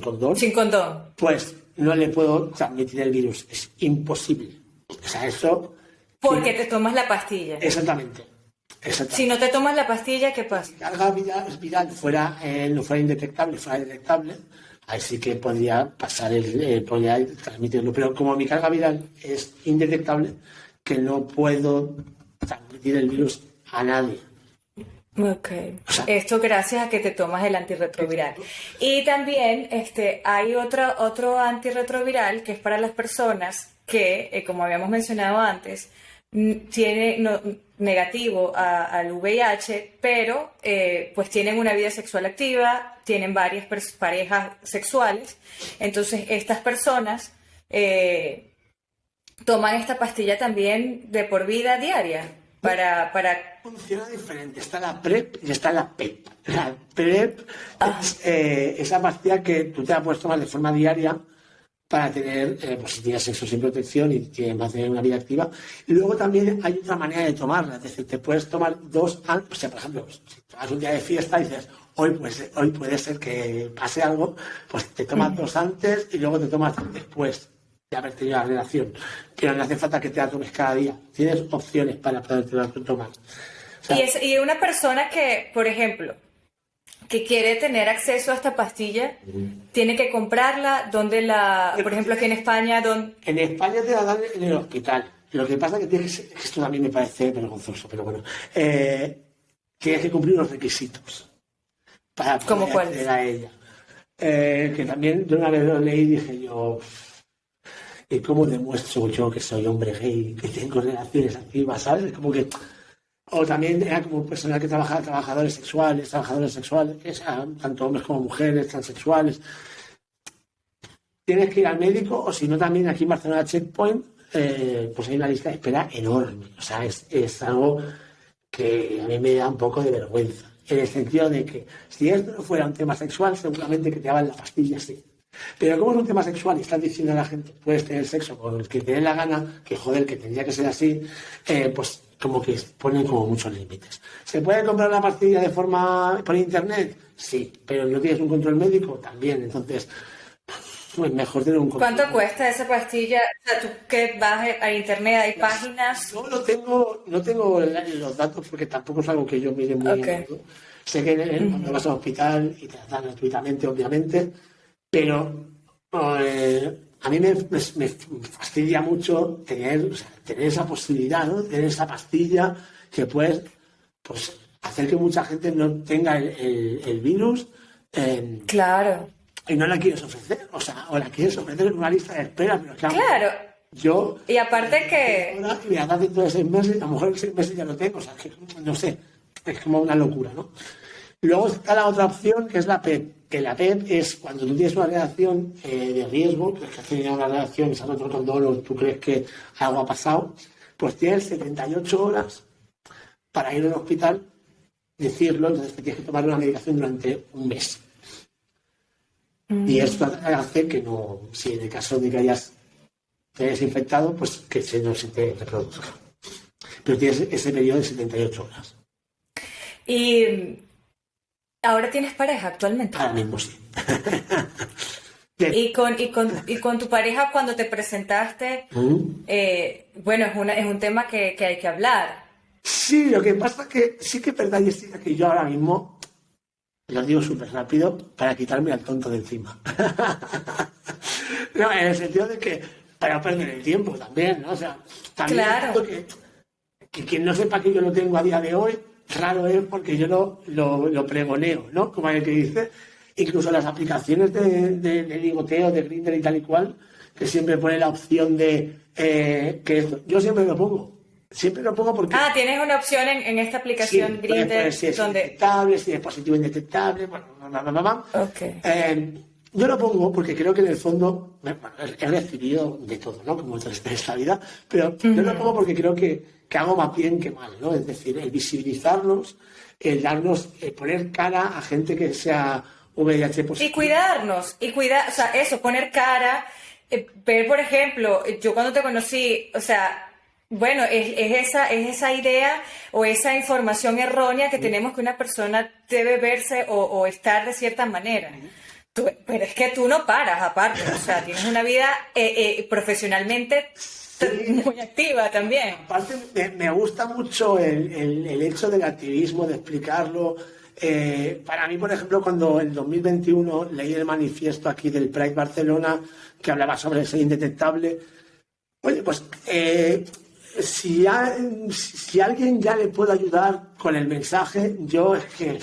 S2: condón. Sin
S1: condón.
S2: Pues no le puedo transmitir el virus. Es imposible. O sea, eso...
S1: Porque te tomas la pastilla.
S2: Exactamente.
S1: Si no te tomas la pastilla, ¿qué pasa?
S2: Si la carga viral no fuera indetectable, fuera detectable, ahí sí que podría pasar podría transmitirlo. Pero como mi carga viral es indetectable, que no puedo transmitir el virus a nadie.
S1: Ok. O sea, esto gracias a que te tomas el antirretroviral. Y también hay otro antirretroviral que es para las personas que, como habíamos mencionado antes, tiene negativo al VIH, pero pues tienen una vida sexual activa, tienen varias parejas sexuales. Entonces estas personas toman esta pastilla también de por vida diaria.
S2: Funciona diferente. Está la PrEP y está la PEP. La PrEP es esa pastilla que tú te la puedes tomar de forma diaria para tener, pues si tienes sexo sin protección y tienes más de una vida activa. Y luego también hay otra manera de tomarla. Es decir, te puedes tomar 2 antes. O sea, por ejemplo, si tomas un día de fiesta y dices, hoy puede ser que pase algo, pues te tomas 2 antes y luego te tomas después de haber tenido la relación. Pero no hace falta que te la tomes cada día. Tienes opciones para poderte tomar. O sea,
S1: y una persona que, por ejemplo, que quiere tener acceso a esta pastilla, tiene que comprarla, por ejemplo, aquí en España,
S2: En España te la dan en el hospital. Lo que pasa es que esto a mí me parece vergonzoso, pero bueno, tienes que cumplir unos requisitos para poder acceder a ella. Que también de una vez lo leí y dije yo... ¿Y cómo demuestro yo que soy hombre gay, que tengo relaciones activas, ¿sabes? Es como que... O también era como personal que trabaja, trabajadores sexuales, tanto hombres como mujeres, transexuales. Tienes que ir al médico, o si no también aquí en Barcelona Checkpoint, pues hay una lista de espera enorme. O sea, es algo que a mí me da un poco de vergüenza. En el sentido de que si esto no fuera un tema sexual, seguramente que te daban la pastilla, sí. Pero como es un tema sexual y estás diciendo a la gente, puedes tener sexo con el que te dé la gana, que joder, que tendría que ser así, pues como que ponen como muchos límites. ¿Se puede comprar la pastilla de forma por internet? Sí, pero no tienes un control médico también. Entonces, pues mejor tener un control.
S1: ¿Cuánto cuesta esa pastilla? O sea, tú que vas a internet, hay páginas.
S2: No no tengo los datos porque tampoco es algo que yo mire muy bien.
S1: Ok.
S2: ¿No? Sé que cuando vas al hospital y te las dan gratuitamente, obviamente, pero a mí me fastidia mucho tener esa posibilidad, ¿no? Tener esa pastilla que puedes, pues, hacer que mucha gente no tenga el virus
S1: Claro,
S2: y no la quieres ofrecer, o la quieres ofrecer en una lista de espera, pero claro,
S1: claro.
S2: yo
S1: Y aparte que,
S2: ahora me da dentro de 6 meses, a lo mejor en 6 meses ya lo tengo, o sea, que no sé, es como una locura, ¿no? Luego está la otra opción, que es la PEP, que la PEP es cuando tú tienes una reacción de riesgo, crees que has tenido una reacción, se ha roto el condón o tú crees que algo ha pasado, pues tienes 78 horas para ir al hospital, decirlo, entonces te tienes que tomar una medicación durante un mes. Y esto hace que no, si en el caso de que te hayas infectado, pues que no se te reproduzca. Pero tienes ese periodo de 78 horas.
S1: y ahora tienes pareja actualmente.
S2: Ahora mismo sí.
S1: Y con tu pareja cuando te presentaste, bueno, es un tema que hay que hablar.
S2: Sí, lo que pasa es que sí que es verdad, Jessica, que yo ahora mismo lo digo súper rápido para quitarme al tonto de encima. No, en el sentido de que para no perder el tiempo también, ¿no? O sea, también
S1: Claro.
S2: que quien no sepa que yo lo tengo a día de hoy, raro es porque yo lo pregoneo, ¿no? Como el que dice, incluso las aplicaciones de ligoteo, de Grindr y tal y cual, que siempre pone la opción de que esto, yo siempre lo pongo. Siempre lo pongo porque
S1: Ah, tienes una opción en esta
S2: sí,
S1: aplicación
S2: puedes poner
S1: Grindr
S2: si es
S1: donde...
S2: indetectable, si es positivo indetectable, bueno,
S1: Ok.
S2: yo lo pongo porque creo que en el fondo, bueno, he recibido de todo, ¿no? Como en esta vida, pero yo lo pongo porque creo que hago más bien que mal, ¿no? Es decir, el visibilizarnos, el darnos, el poner cara a gente que sea VIH
S1: Y
S2: positivo.
S1: cuidar, o sea, eso, poner cara, ver, por ejemplo, yo cuando te conocí, o sea, bueno, es esa idea o esa información errónea que tenemos que una persona debe verse o estar de cierta manera. Pero es que tú no paras, aparte, o sea, tienes una vida profesionalmente muy activa también.
S2: Aparte, me gusta mucho el hecho del activismo, de explicarlo. Para mí, por ejemplo, cuando en 2021 leí el manifiesto aquí del Pride Barcelona que hablaba sobre el ser indetectable, oye, pues si alguien ya le puede ayudar con el mensaje, yo es que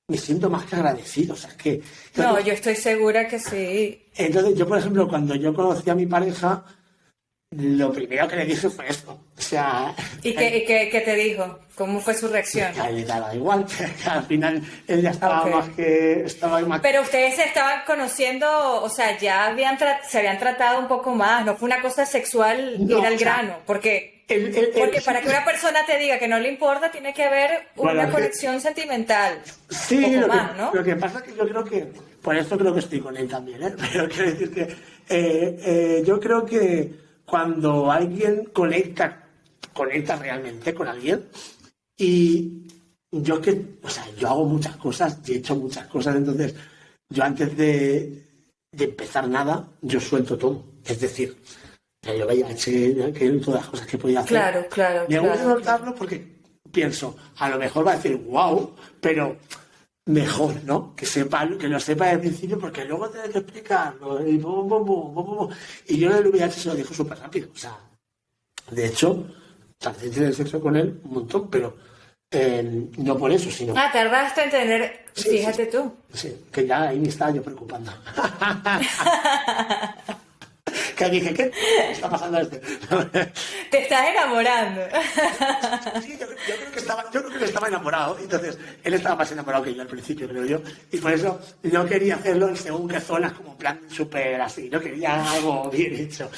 S2: me siento más que agradecido. O sea, es que,
S1: No, yo estoy segura que sí.
S2: entonces, yo, por ejemplo, cuando yo conocí a mi pareja, lo primero que le dije fue esto. O sea,
S1: ¿Y qué te dijo? ¿Cómo fue su reacción?
S2: a él le daba igual, que al final él ya estaba
S1: Ok.
S2: estaba más.
S1: Pero ustedes se estaban conociendo, o sea, ya se habían tratado un poco más, no fue una cosa sexual
S2: No,
S1: ir al
S2: o sea,
S1: grano, porque
S2: el-
S1: para que una persona te diga que no le importa, tiene que haber
S2: Bueno,
S1: una
S2: es que-
S1: conexión sentimental,
S2: Sí,
S1: un poco más, ¿no?
S2: lo que pasa es que yo creo que, por eso creo que estoy con él también, ¿eh? Pero quiero decir que yo creo que cuando alguien conecta realmente con alguien, y o sea, yo hago muchas cosas y he hecho muchas cosas, entonces yo antes de empezar nada, yo suelto todo. Es decir, yo veía que todas las cosas que podía hacer.
S1: Claro, claro,
S2: Me gusta
S1: claro.
S2: soltarlo porque pienso, a lo mejor va a decir wow, pero mejor, ¿no? Que lo sepa desde el principio, porque luego tienes que explicarlo. Y, bum, bum, bum, bum, bum. Y yo en el VIH se lo dijo súper rápido. O sea, de hecho, tardé en tener sexo con él un montón, pero no por eso, sino
S1: Ah, tardaste en tener,
S2: Sí,
S1: fíjate
S2: sí.
S1: tú.
S2: Sí, que ya ahí me estaba yo preocupando. Que dije, ¿qué está pasando a este?
S1: Te estás enamorando.
S2: Sí, yo creo que él estaba enamorado, entonces él estaba más enamorado que yo al principio, creo yo, y por eso no quería hacerlo en según qué zonas, como en plan súper así, no quería algo bien hecho.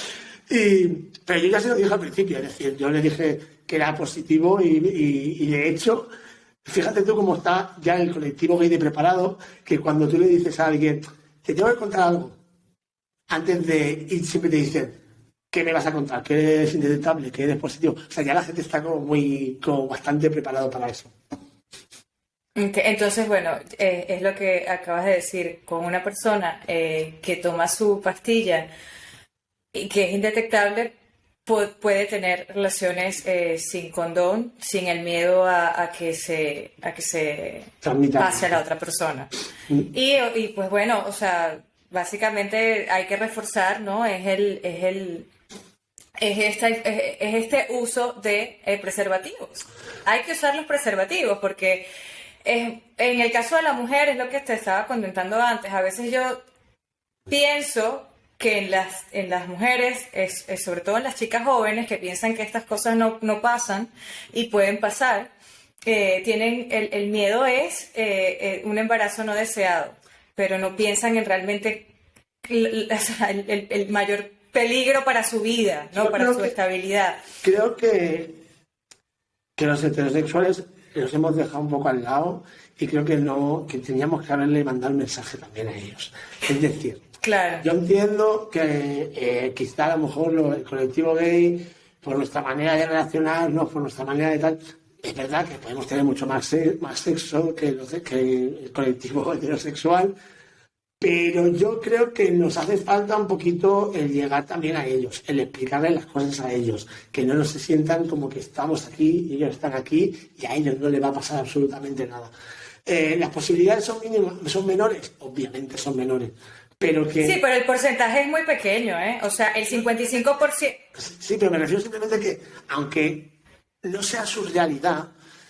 S2: Pero yo ya se lo dije al principio, es decir, yo le dije que era positivo y de hecho, fíjate tú cómo está ya el colectivo gay de preparado, que cuando tú le dices a alguien, te tengo que contar algo, antes de ir siempre te dicen, ¿qué me vas a contar? Que eres indetectable, que eres positivo. O sea, ya la gente está como bastante preparado para eso.
S1: Entonces, bueno, es lo que acabas de decir, con una persona que toma su pastilla y que es indetectable, puede tener relaciones sin condón, sin el miedo a que se
S2: Transmita.
S1: pase a la otra persona. Y pues bueno, o sea, básicamente hay que reforzar, ¿no? Es este uso de preservativos. Hay que usar los preservativos porque en el caso de la mujer es lo que te estaba comentando antes. A veces yo pienso que en las mujeres, sobre todo en las chicas jóvenes que piensan que estas cosas no pasan y pueden pasar, tienen el miedo es un embarazo no deseado, pero no piensan en realmente o sea, el mayor peligro para su vida, ¿no? Para su estabilidad.
S2: Creo que los heterosexuales los hemos dejado un poco al lado y creo que teníamos que haberle mandado un mensaje también a ellos. Es decir,
S1: claro,
S2: yo entiendo que quizá a lo mejor el colectivo gay, por nuestra manera de relacionarnos, por nuestra manera de tal, es verdad que podemos tener mucho más sexo que el colectivo heterosexual, pero yo creo que nos hace falta un poquito el llegar también a ellos, el explicarles las cosas a ellos, que no se sientan como que estamos aquí y ellos están aquí y a ellos no les va a pasar absolutamente nada. ¿Las posibilidades son mínimas, son menores? Obviamente son menores. Pero
S1: sí, pero el porcentaje es muy pequeño, ¿eh? O sea, el 55%...
S2: Sí, pero me refiero simplemente que, aunque no sea su realidad,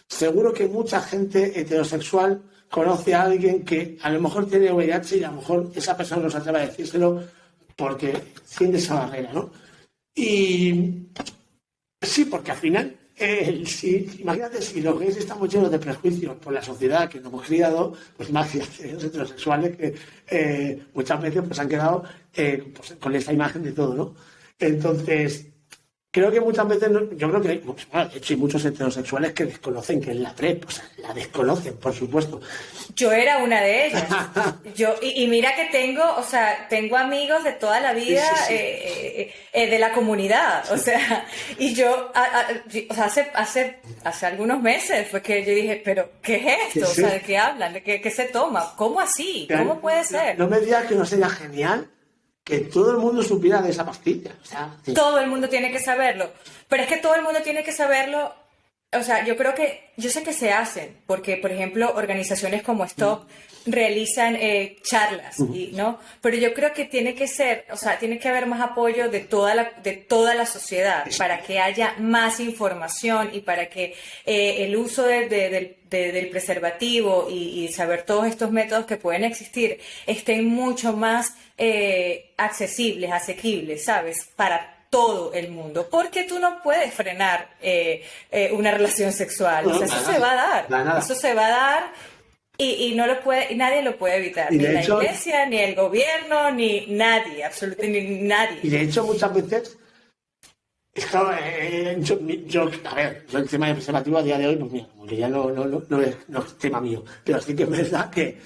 S2: seguro que mucha gente heterosexual conoce a alguien que a lo mejor tiene VIH y a lo mejor esa persona no se atreve a decírselo porque siente esa barrera, ¿no? Y sí, porque al final, imagínate, si los gays estamos llenos de prejuicios por la sociedad que nos hemos criado, pues imagínate los heterosexuales que muchas veces pues han quedado pues, con esa imagen de todo, ¿no? Entonces, creo que muchas veces, yo creo que, bueno, de hecho hay muchos heterosexuales que desconocen que es la PrEP, o sea, la desconocen, por supuesto.
S1: Yo era una de ellas. Y mira que tengo amigos de toda la vida
S2: Sí.
S1: de la comunidad, o sea, y yo, o sea, hace algunos meses fue que yo dije, pero ¿qué es esto?
S2: Sí.
S1: O sea, ¿de qué hablan? ¿De qué se toma? ¿Cómo así? ¿Cómo puede ser?
S2: No me digas que no sería genial que todo el mundo supiera de esa pastilla. O sea, sí.
S1: Todo el mundo tiene que saberlo, pero es que todo el mundo tiene que saberlo. O sea, yo sé que se hacen, porque, por ejemplo, organizaciones como Stop realizan charlas, ¿no? Pero yo creo que tiene que ser, o sea, tiene que haber más apoyo de toda la sociedad para que haya más información y para que el uso del preservativo y saber todos estos métodos que pueden existir estén mucho más accesibles, asequibles, ¿sabes? Para todo el mundo, porque tú no puedes frenar una relación sexual, o sea, eso se va a dar, eso se va a dar y nadie lo puede evitar, ni la iglesia, ni el gobierno, ni nadie, absolutamente ni nadie.
S2: Y de hecho muchas veces, yo el tema del preservativo a día de hoy, pues mira, porque ya no es tema mío, pero sí que es verdad que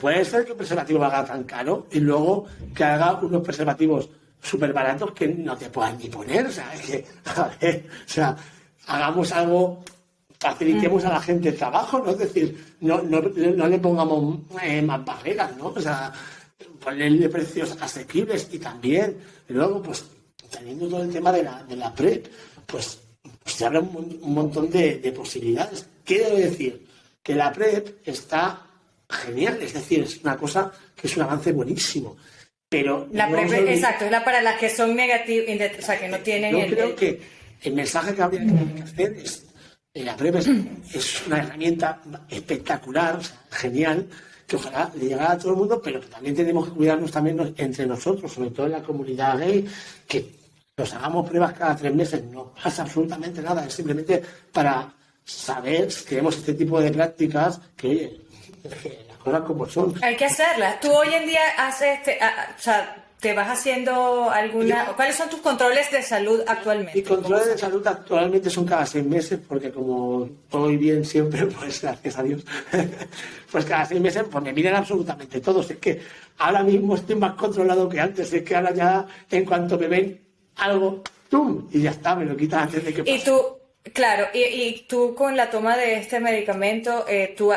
S2: puede ser que el preservativo haga tan caro y luego que haga unos preservativos súper baratos que no te puedan ni poner, o sea, hagamos algo, facilitemos a la gente el trabajo, ¿no? Es decir, no le pongamos más barreras, ¿no? O sea, ponerle precios asequibles y también, luego, pues, teniendo todo el tema de la PrEP, pues se abre un montón de posibilidades. Quiero decir que la PrEP está genial, es decir, es una cosa que es un avance buenísimo. Pero
S1: la PrEP, exacto, es para las que son negativas, o sea, que no tienen
S2: yo creo que el mensaje que habría que hacer es la PrEP es una herramienta espectacular, o sea, genial, que ojalá le llegara a todo el mundo, pero que también tenemos que cuidarnos también entre nosotros, sobre todo en la comunidad gay, que nos hagamos pruebas cada 3 meses, no pasa absolutamente nada, es simplemente para saber si queremos este tipo de prácticas, que oye, las cosas como son.
S1: Hay que hacerlas. Tú hoy en día haces, o sea, te vas haciendo alguna... ¿Cuáles son tus controles de salud actualmente?
S2: Mis controles de salud actualmente son cada 6 meses, porque como voy bien siempre, pues gracias a Dios, pues cada 6 meses pues me miran absolutamente todos. Es que ahora mismo estoy más controlado que antes, es que ahora ya en cuanto me ven algo, ¡tum! Y ya está, me lo quitan antes de que pase.
S1: Y tú, claro, y tú con la toma de este medicamento,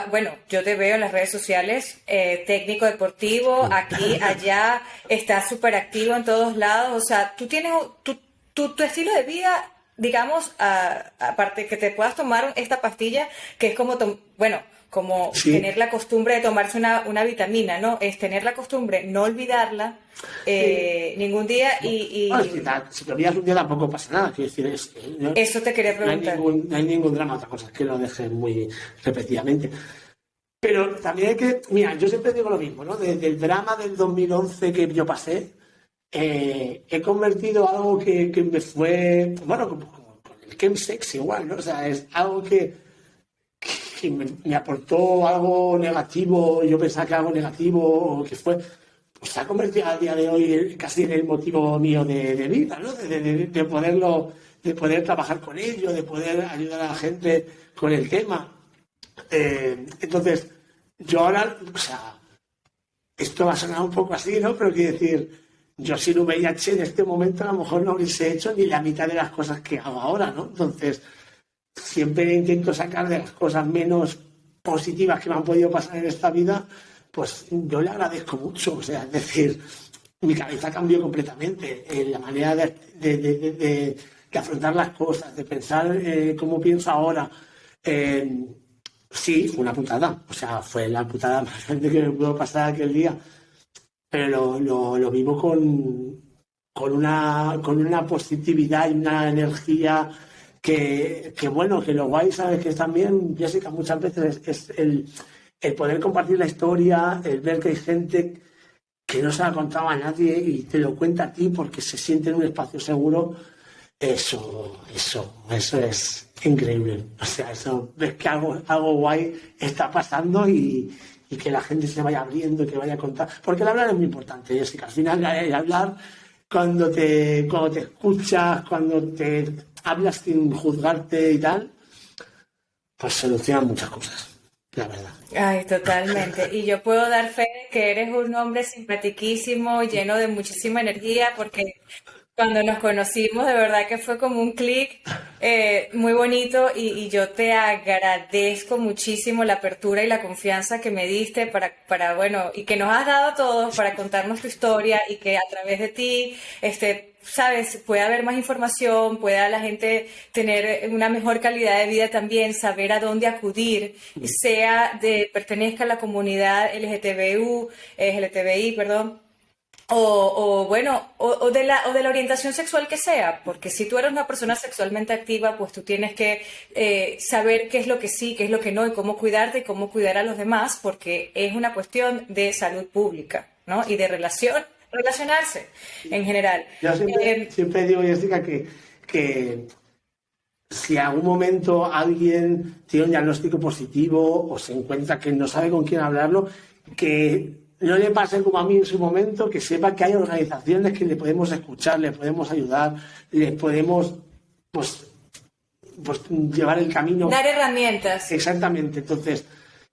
S1: bueno, yo te veo en las redes sociales, técnico deportivo, aquí, allá, estás súper activo en todos lados, o sea, tú tienes tu estilo de vida, digamos, aparte que te puedas tomar esta pastilla, que es como, bueno, como
S2: Sí.
S1: tener la costumbre de tomarse una vitamina, ¿no? Es tener la costumbre, no olvidarla ningún día
S2: Bueno, si te olvidas un día tampoco pasa nada, quiero decir, no,
S1: eso te quería preguntar.
S2: no hay ningún drama, otra cosa es que lo dejen muy repetidamente. Pero también hay que, mira, yo siempre digo lo mismo, ¿no? Desde el drama del 2011 que yo pasé, he convertido algo que me fue, bueno, como con el chemsex igual, ¿no? O sea, es algo que me aportó algo negativo, yo pensaba que algo negativo, o que fue, pues se ha convertido a día de hoy casi en el motivo mío de vida, ¿no? De poder trabajar con ello, de poder ayudar a la gente con el tema. Entonces, yo ahora, o sea, esto va a sonar un poco así, ¿no? Pero quiero decir, yo sin VIH en este momento a lo mejor no hubiese hecho ni la mitad de las cosas que hago ahora, ¿no? Entonces, siempre intento sacar de las cosas menos positivas que me han podido pasar en esta vida, pues yo le agradezco mucho. O sea, es decir, mi cabeza cambió completamente. La manera de afrontar las cosas, de pensar cómo pienso ahora. Sí, fue una putada. O sea, fue la putada más grande que me pudo pasar aquel día. Pero lo vivo con una positividad y una energía que bueno, que lo guay, ¿sabes? Que es también, Jessica, muchas veces es el poder compartir la historia, el ver que hay gente que no se la ha contado a nadie y te lo cuenta a ti porque se siente en un espacio seguro. Eso es increíble. O sea, eso, ves que algo guay está pasando y que la gente se vaya abriendo, que vaya a contar. Porque el hablar es muy importante, Jessica. Al final, el hablar, cuando te escuchas, cuando te hablas sin juzgarte y tal, pues solucionan muchas cosas, la verdad.
S1: Ay, totalmente. Y yo puedo dar fe de que eres un hombre simpatiquísimo, lleno de muchísima energía, porque cuando nos conocimos, de verdad que fue como un clic muy bonito y yo te agradezco muchísimo la apertura y la confianza que me diste bueno, y que nos has dado a todos para contarnos tu historia y que a través de ti, sabes, pueda haber más información, pueda la gente tener una mejor calidad de vida también, saber a dónde acudir, pertenezca a la comunidad LGTBI, perdón. O de la orientación sexual que sea, porque si tú eres una persona sexualmente activa, pues tú tienes que saber qué es lo que sí, qué es lo que no, y cómo cuidarte y cómo cuidar a los demás, porque es una cuestión de salud pública, ¿no? Y de relacionarse en general.
S2: Yo siempre digo, Jessica, que si en algún momento alguien tiene un diagnóstico positivo o se encuentra que no sabe con quién hablarlo, que no le pase como a mí en su momento, que sepa que hay organizaciones que le podemos escuchar, le podemos ayudar, le podemos pues llevar el camino.
S1: Dar herramientas.
S2: Exactamente. Entonces,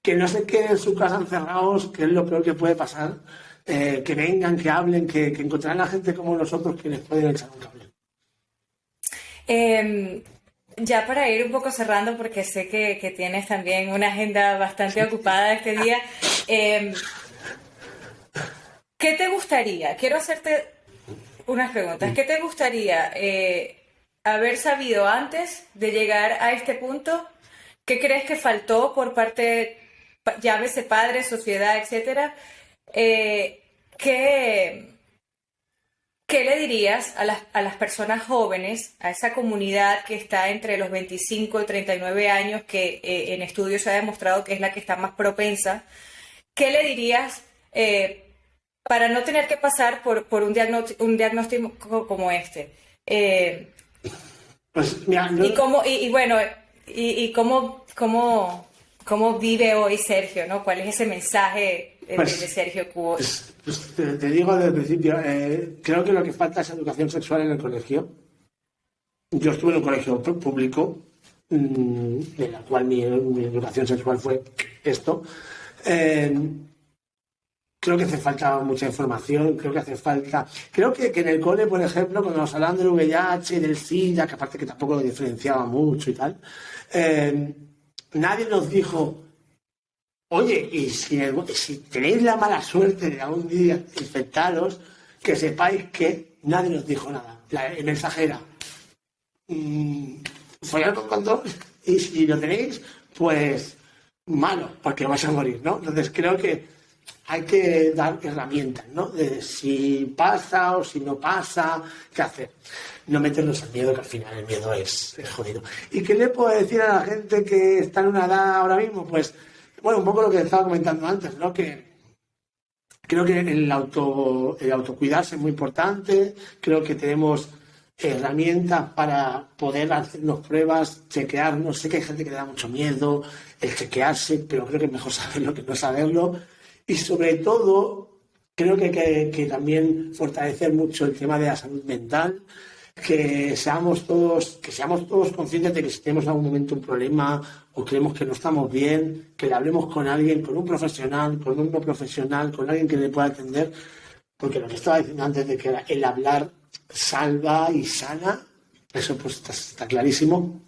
S2: que no se queden en su casa encerrados, que es lo peor que puede pasar, que vengan, que hablen, que encontrarán a gente como nosotros que les pueden echar un cable.
S1: Ya para ir un poco cerrando, porque sé que tienes también una agenda bastante ocupada este día, ¿qué te gustaría? Quiero hacerte unas preguntas. ¿Qué te gustaría haber sabido antes de llegar a este punto? ¿Qué crees que faltó por parte, llámese padres, sociedad, etcétera? ¿Qué le dirías a las personas jóvenes, a esa comunidad que está entre los 25 y 39 años, que en estudios se ha demostrado que es la que está más propensa? ¿Qué le dirías para no tener que pasar por un diagnóstico como este?
S2: Pues mira,
S1: ¿Cómo vive hoy Sergio, ¿no? ¿Cuál es ese mensaje de Sergio Cuo.
S2: Te digo desde el principio, creo que lo que falta es educación sexual en el colegio. Yo estuve en un colegio público, en la cual mi educación sexual fue esto. Creo que hace falta mucha información, creo que en el cole, por ejemplo, cuando nos hablaban del VIH, del SIDA, que aparte que tampoco lo diferenciaba mucho y tal, nadie nos dijo, oye, y si tenéis la mala suerte de algún día infectaros, que sepáis que nadie nos dijo nada. El mensaje era, follar con condón, y si lo tenéis, pues malo, porque vais a morir, ¿no? Entonces creo que hay que dar herramientas, ¿no? De si pasa o si no pasa, qué hacer. No meternos en miedo, que al final el miedo es jodido. ¿Y qué le puedo decir a la gente que está en una edad ahora mismo? Pues, bueno, un poco lo que estaba comentando antes, ¿no? Que creo que el autocuidarse es muy importante. Creo que tenemos herramientas para poder hacernos pruebas, chequearnos. Sé que hay gente que le da mucho miedo el chequearse, pero creo que es mejor saberlo que no saberlo. Y sobre todo, creo que hay que también fortalecer mucho el tema de la salud mental, que seamos todos conscientes de que si tenemos en algún momento un problema o creemos que no estamos bien, que le hablemos con alguien, con un profesional, con un no profesional, con alguien que le pueda atender, porque lo que estaba diciendo antes de que el hablar salva y sana, eso pues está clarísimo.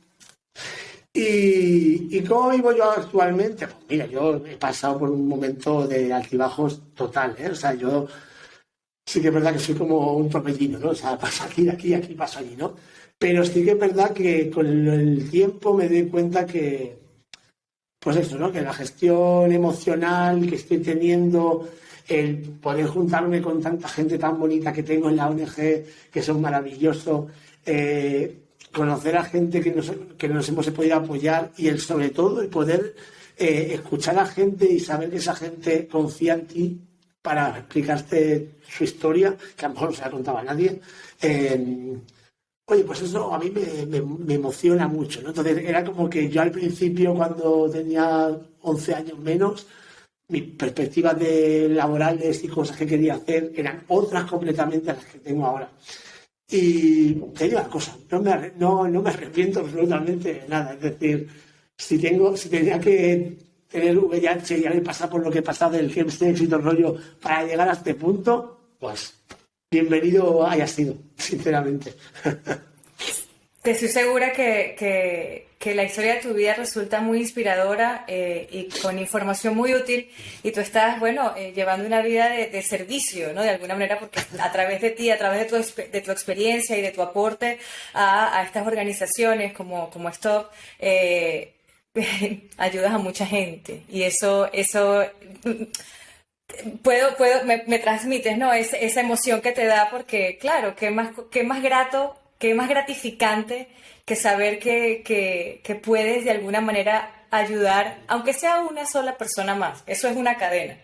S2: ¿Y cómo vivo yo actualmente? Pues mira, yo he pasado por un momento de altibajos total, ¿eh? O sea, yo sí que es verdad que soy como un torbellino, ¿no? O sea, paso aquí, paso allí, ¿no? Pero sí que es verdad que con el tiempo me doy cuenta que, pues eso, ¿no? Que la gestión emocional que estoy teniendo, el poder juntarme con tanta gente tan bonita que tengo en la ONG, que son maravillosos, conocer a gente que nos hemos podido apoyar y sobre todo el poder escuchar a gente y saber que esa gente confía en ti para explicarte su historia, que a lo mejor no se la contaba a nadie. Oye, pues eso a mí me emociona mucho, ¿no? Entonces era como que yo al principio, cuando tenía 11 años menos, mis perspectivas laborales y cosas que quería hacer eran otras completamente a las que tengo ahora. Y te digo una cosa, no me arrepiento absolutamente de nada. Es decir, si tenía que tener VIH y haber pasado por lo que he pasado del chemsex y todo el rollo para llegar a este punto, pues bienvenido haya sido, sinceramente.
S1: Te estoy segura que la historia de tu vida resulta muy inspiradora y con información muy útil, y tú estás, bueno, llevando una vida de servicio, ¿no? De alguna manera, porque a través de ti, a través de tu experiencia y de tu aporte a estas organizaciones como Stop, ayudas a mucha gente, y eso me transmites, ¿no? Esa emoción que te da, porque claro, qué más grato, qué más gratificante que saber que puedes de alguna manera ayudar, aunque sea una sola persona más. Eso es una cadena.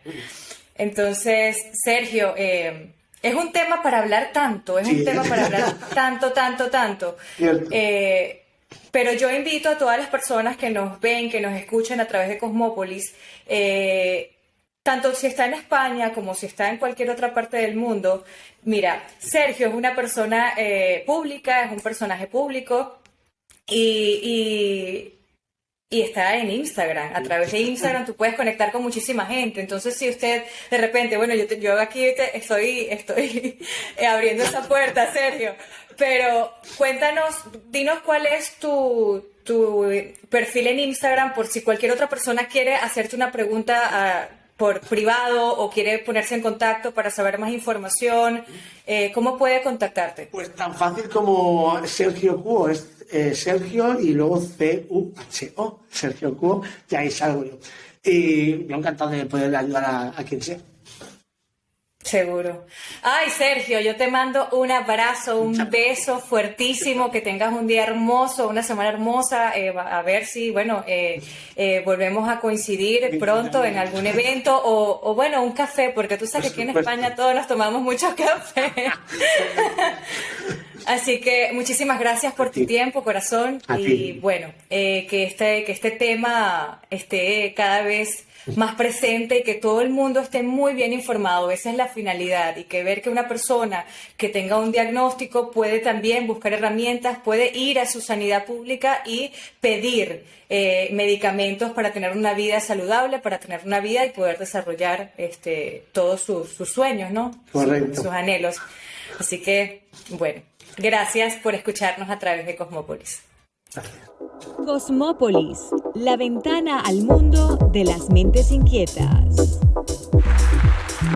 S1: Entonces, Sergio, es un tema para hablar tanto, es un tema para hablar tanto. Pero yo invito a todas las personas que nos ven, que nos escuchan a través de Cosmópolis, tanto si está en España como si está en cualquier otra parte del mundo. Mira, Sergio es una persona pública, es un personaje público y está en Instagram. A través de Instagram tú puedes conectar con muchísima gente. Entonces, si usted de repente, bueno, yo aquí estoy abriendo esa puerta, Sergio, pero dinos cuál es tu perfil en Instagram, por si cualquier otra persona quiere hacerte una pregunta por privado o quiere ponerse en contacto para saber más información. ¿Cómo puede contactarte?
S2: Pues tan fácil como Sergio Cuo, es Sergio y luego C-U-H-O, Sergio Cuo, y ahí salgo yo. Y yo encantado de poder ayudar a quien sea.
S1: Seguro. Ay, Sergio, yo te mando un abrazo, un beso fuertísimo, que tengas un día hermoso, una semana hermosa, a ver si, bueno, volvemos a coincidir pronto en algún evento o bueno, un café, porque tú sabes que aquí en España todos nos tomamos mucho café. Así que muchísimas gracias por tu tiempo, corazón.
S2: A
S1: Y
S2: ti.
S1: bueno, que este tema esté cada vez más presente y que todo el mundo esté muy bien informado. Esa es la finalidad. Y que ver que una persona que tenga un diagnóstico puede también buscar herramientas, puede ir a su sanidad pública y pedir medicamentos para tener una vida saludable, para tener una vida y poder desarrollar todos sus sueños, ¿no?
S2: Correcto.
S1: Sus anhelos. Así que, bueno, gracias por escucharnos a través de Cosmópolis.
S2: Gracias.
S3: Cosmópolis, la ventana al mundo de las mentes inquietas.